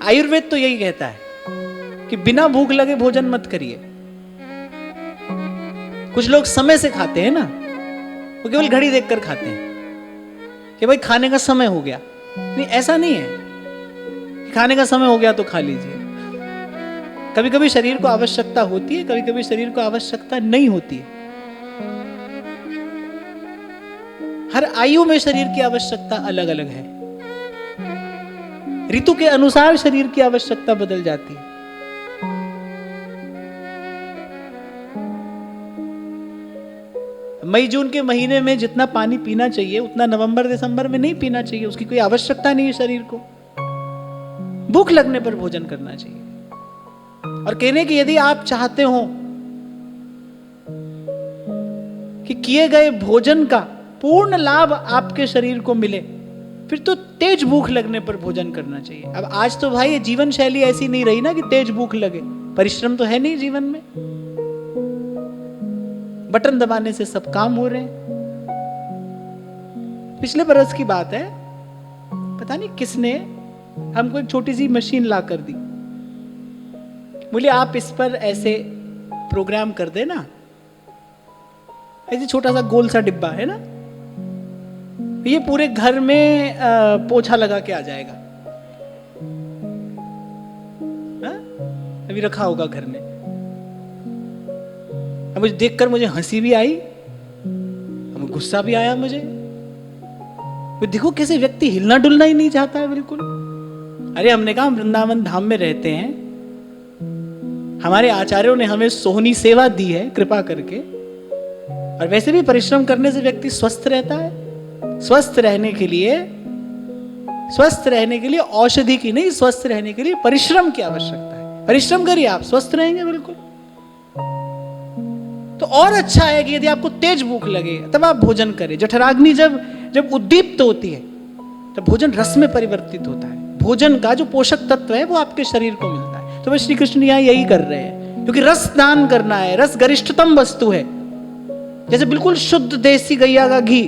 आयुर्वेद तो यही कहता है कि बिना भूख लगे भोजन मत करिए। कुछ लोग समय से खाते हैं ना, वो केवल घड़ी देखकर खाते हैं कि भाई खाने का समय हो गया। नहीं, ऐसा नहीं है कि खाने का समय हो गया तो खा लीजिए। कभी कभी शरीर को आवश्यकता होती है, कभी कभी शरीर को आवश्यकता नहीं होती है। हर आयु में शरीर की आवश्यकता अलग अलग है, ऋतु के अनुसार शरीर की आवश्यकता बदल जाती है। मई जून के महीने में जितना पानी पीना चाहिए उतना नवंबर दिसंबर में नहीं पीना चाहिए, उसकी कोई आवश्यकता नहीं है शरीर को। भूख लगने पर भोजन करना चाहिए। और कहने कि यदि आप चाहते हो कि किए गए भोजन का पूर्ण लाभ आपके शरीर को मिले, फिर तो तेज भूख लगने पर भोजन करना चाहिए। अब आज तो भाई जीवन शैली ऐसी नहीं रही ना कि तेज भूख लगे, परिश्रम तो है नहीं जीवन में, बटन दबाने से सब काम हो रहे हैं। पिछले बरस की बात है, पता नहीं किसने हमको एक छोटी सी मशीन ला कर दी, बोले आप इस पर ऐसे प्रोग्राम कर देना, ऐसे छोटा सा गोल सा डिब्बा है ना, ये पूरे घर में पोछा लगा के आ जाएगा। हा? अभी रखा होगा घर में। अब मुझे देखकर मुझे हंसी भी आई, अब गुस्सा भी आया मुझे। देखो कैसे व्यक्ति हिलना डुलना ही नहीं चाहता है बिल्कुल। अरे हमने कहा वृंदावन धाम में रहते हैं, हमारे आचार्यों ने हमें सोहनी सेवा दी है कृपा करके, और वैसे भी परिश्रम करने से व्यक्ति स्वस्थ रहता है। स्वस्थ रहने के लिए औषधि की नहीं, स्वस्थ रहने के लिए परिश्रम की आवश्यकता है। परिश्रम करिए, आप स्वस्थ रहेंगे बिल्कुल। तो और अच्छा है कि यदि आपको तेज भूख लगे तब आप भोजन करें। जठराग्नि जब उद्दीप्त होती है, तो भोजन रस में परिवर्तित होता है। भोजन का जो पोषक तत्व है वो आपके शरीर को मिलता है। तो वह श्री कृष्ण यहाँ यही कर रहे हैं, क्योंकि रस दान करना है। रस गरिष्ठतम वस्तु है, जैसे बिल्कुल शुद्ध देसी गैया का घी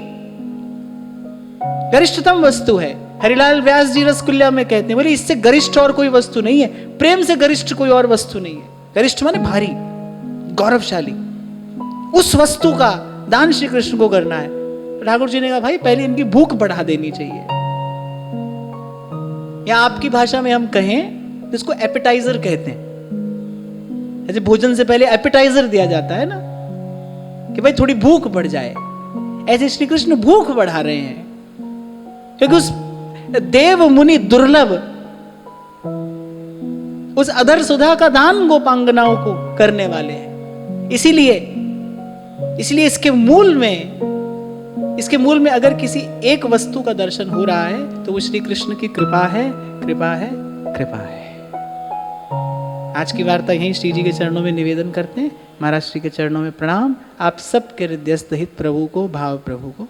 गरिष्ठतम वस्तु है। हरिलाल व्यास जी रसकुल्ला में कहते हैं, बोले इससे गरिष्ठ और कोई वस्तु नहीं है, प्रेम से गरिष्ठ कोई और वस्तु नहीं है। गरिष्ठ माने भारी, गौरवशाली। उस वस्तु का दान श्री कृष्ण को करना है। ठाकुर जी ने कहा भाई पहले इनकी भूख बढ़ा देनी चाहिए, या आपकी भाषा में हम कहें इसको एपेटाइजर कहते हैं। ऐसे भोजन से पहले एपेटाइजर दिया जाता है ना, कि भाई थोड़ी भूख बढ़ जाए। ऐसे श्री कृष्ण भूख बढ़ा रहे हैं, क्योंकि उस देव मुनि दुर्लभ उस अधर सुधा का दान गोपांगनाओं को करने वाले हैं। इसीलिए इसके मूल में अगर किसी एक वस्तु का दर्शन हो रहा है तो वो श्री कृष्ण की कृपा है, कृपा है, कृपा है। आज की वार्ता यहीं श्री जी के चरणों में निवेदन करते हैं। महाराज श्री के चरणों में प्रणाम। आप सब के हृदयस्थ हित प्रभु को, भाव प्रभु को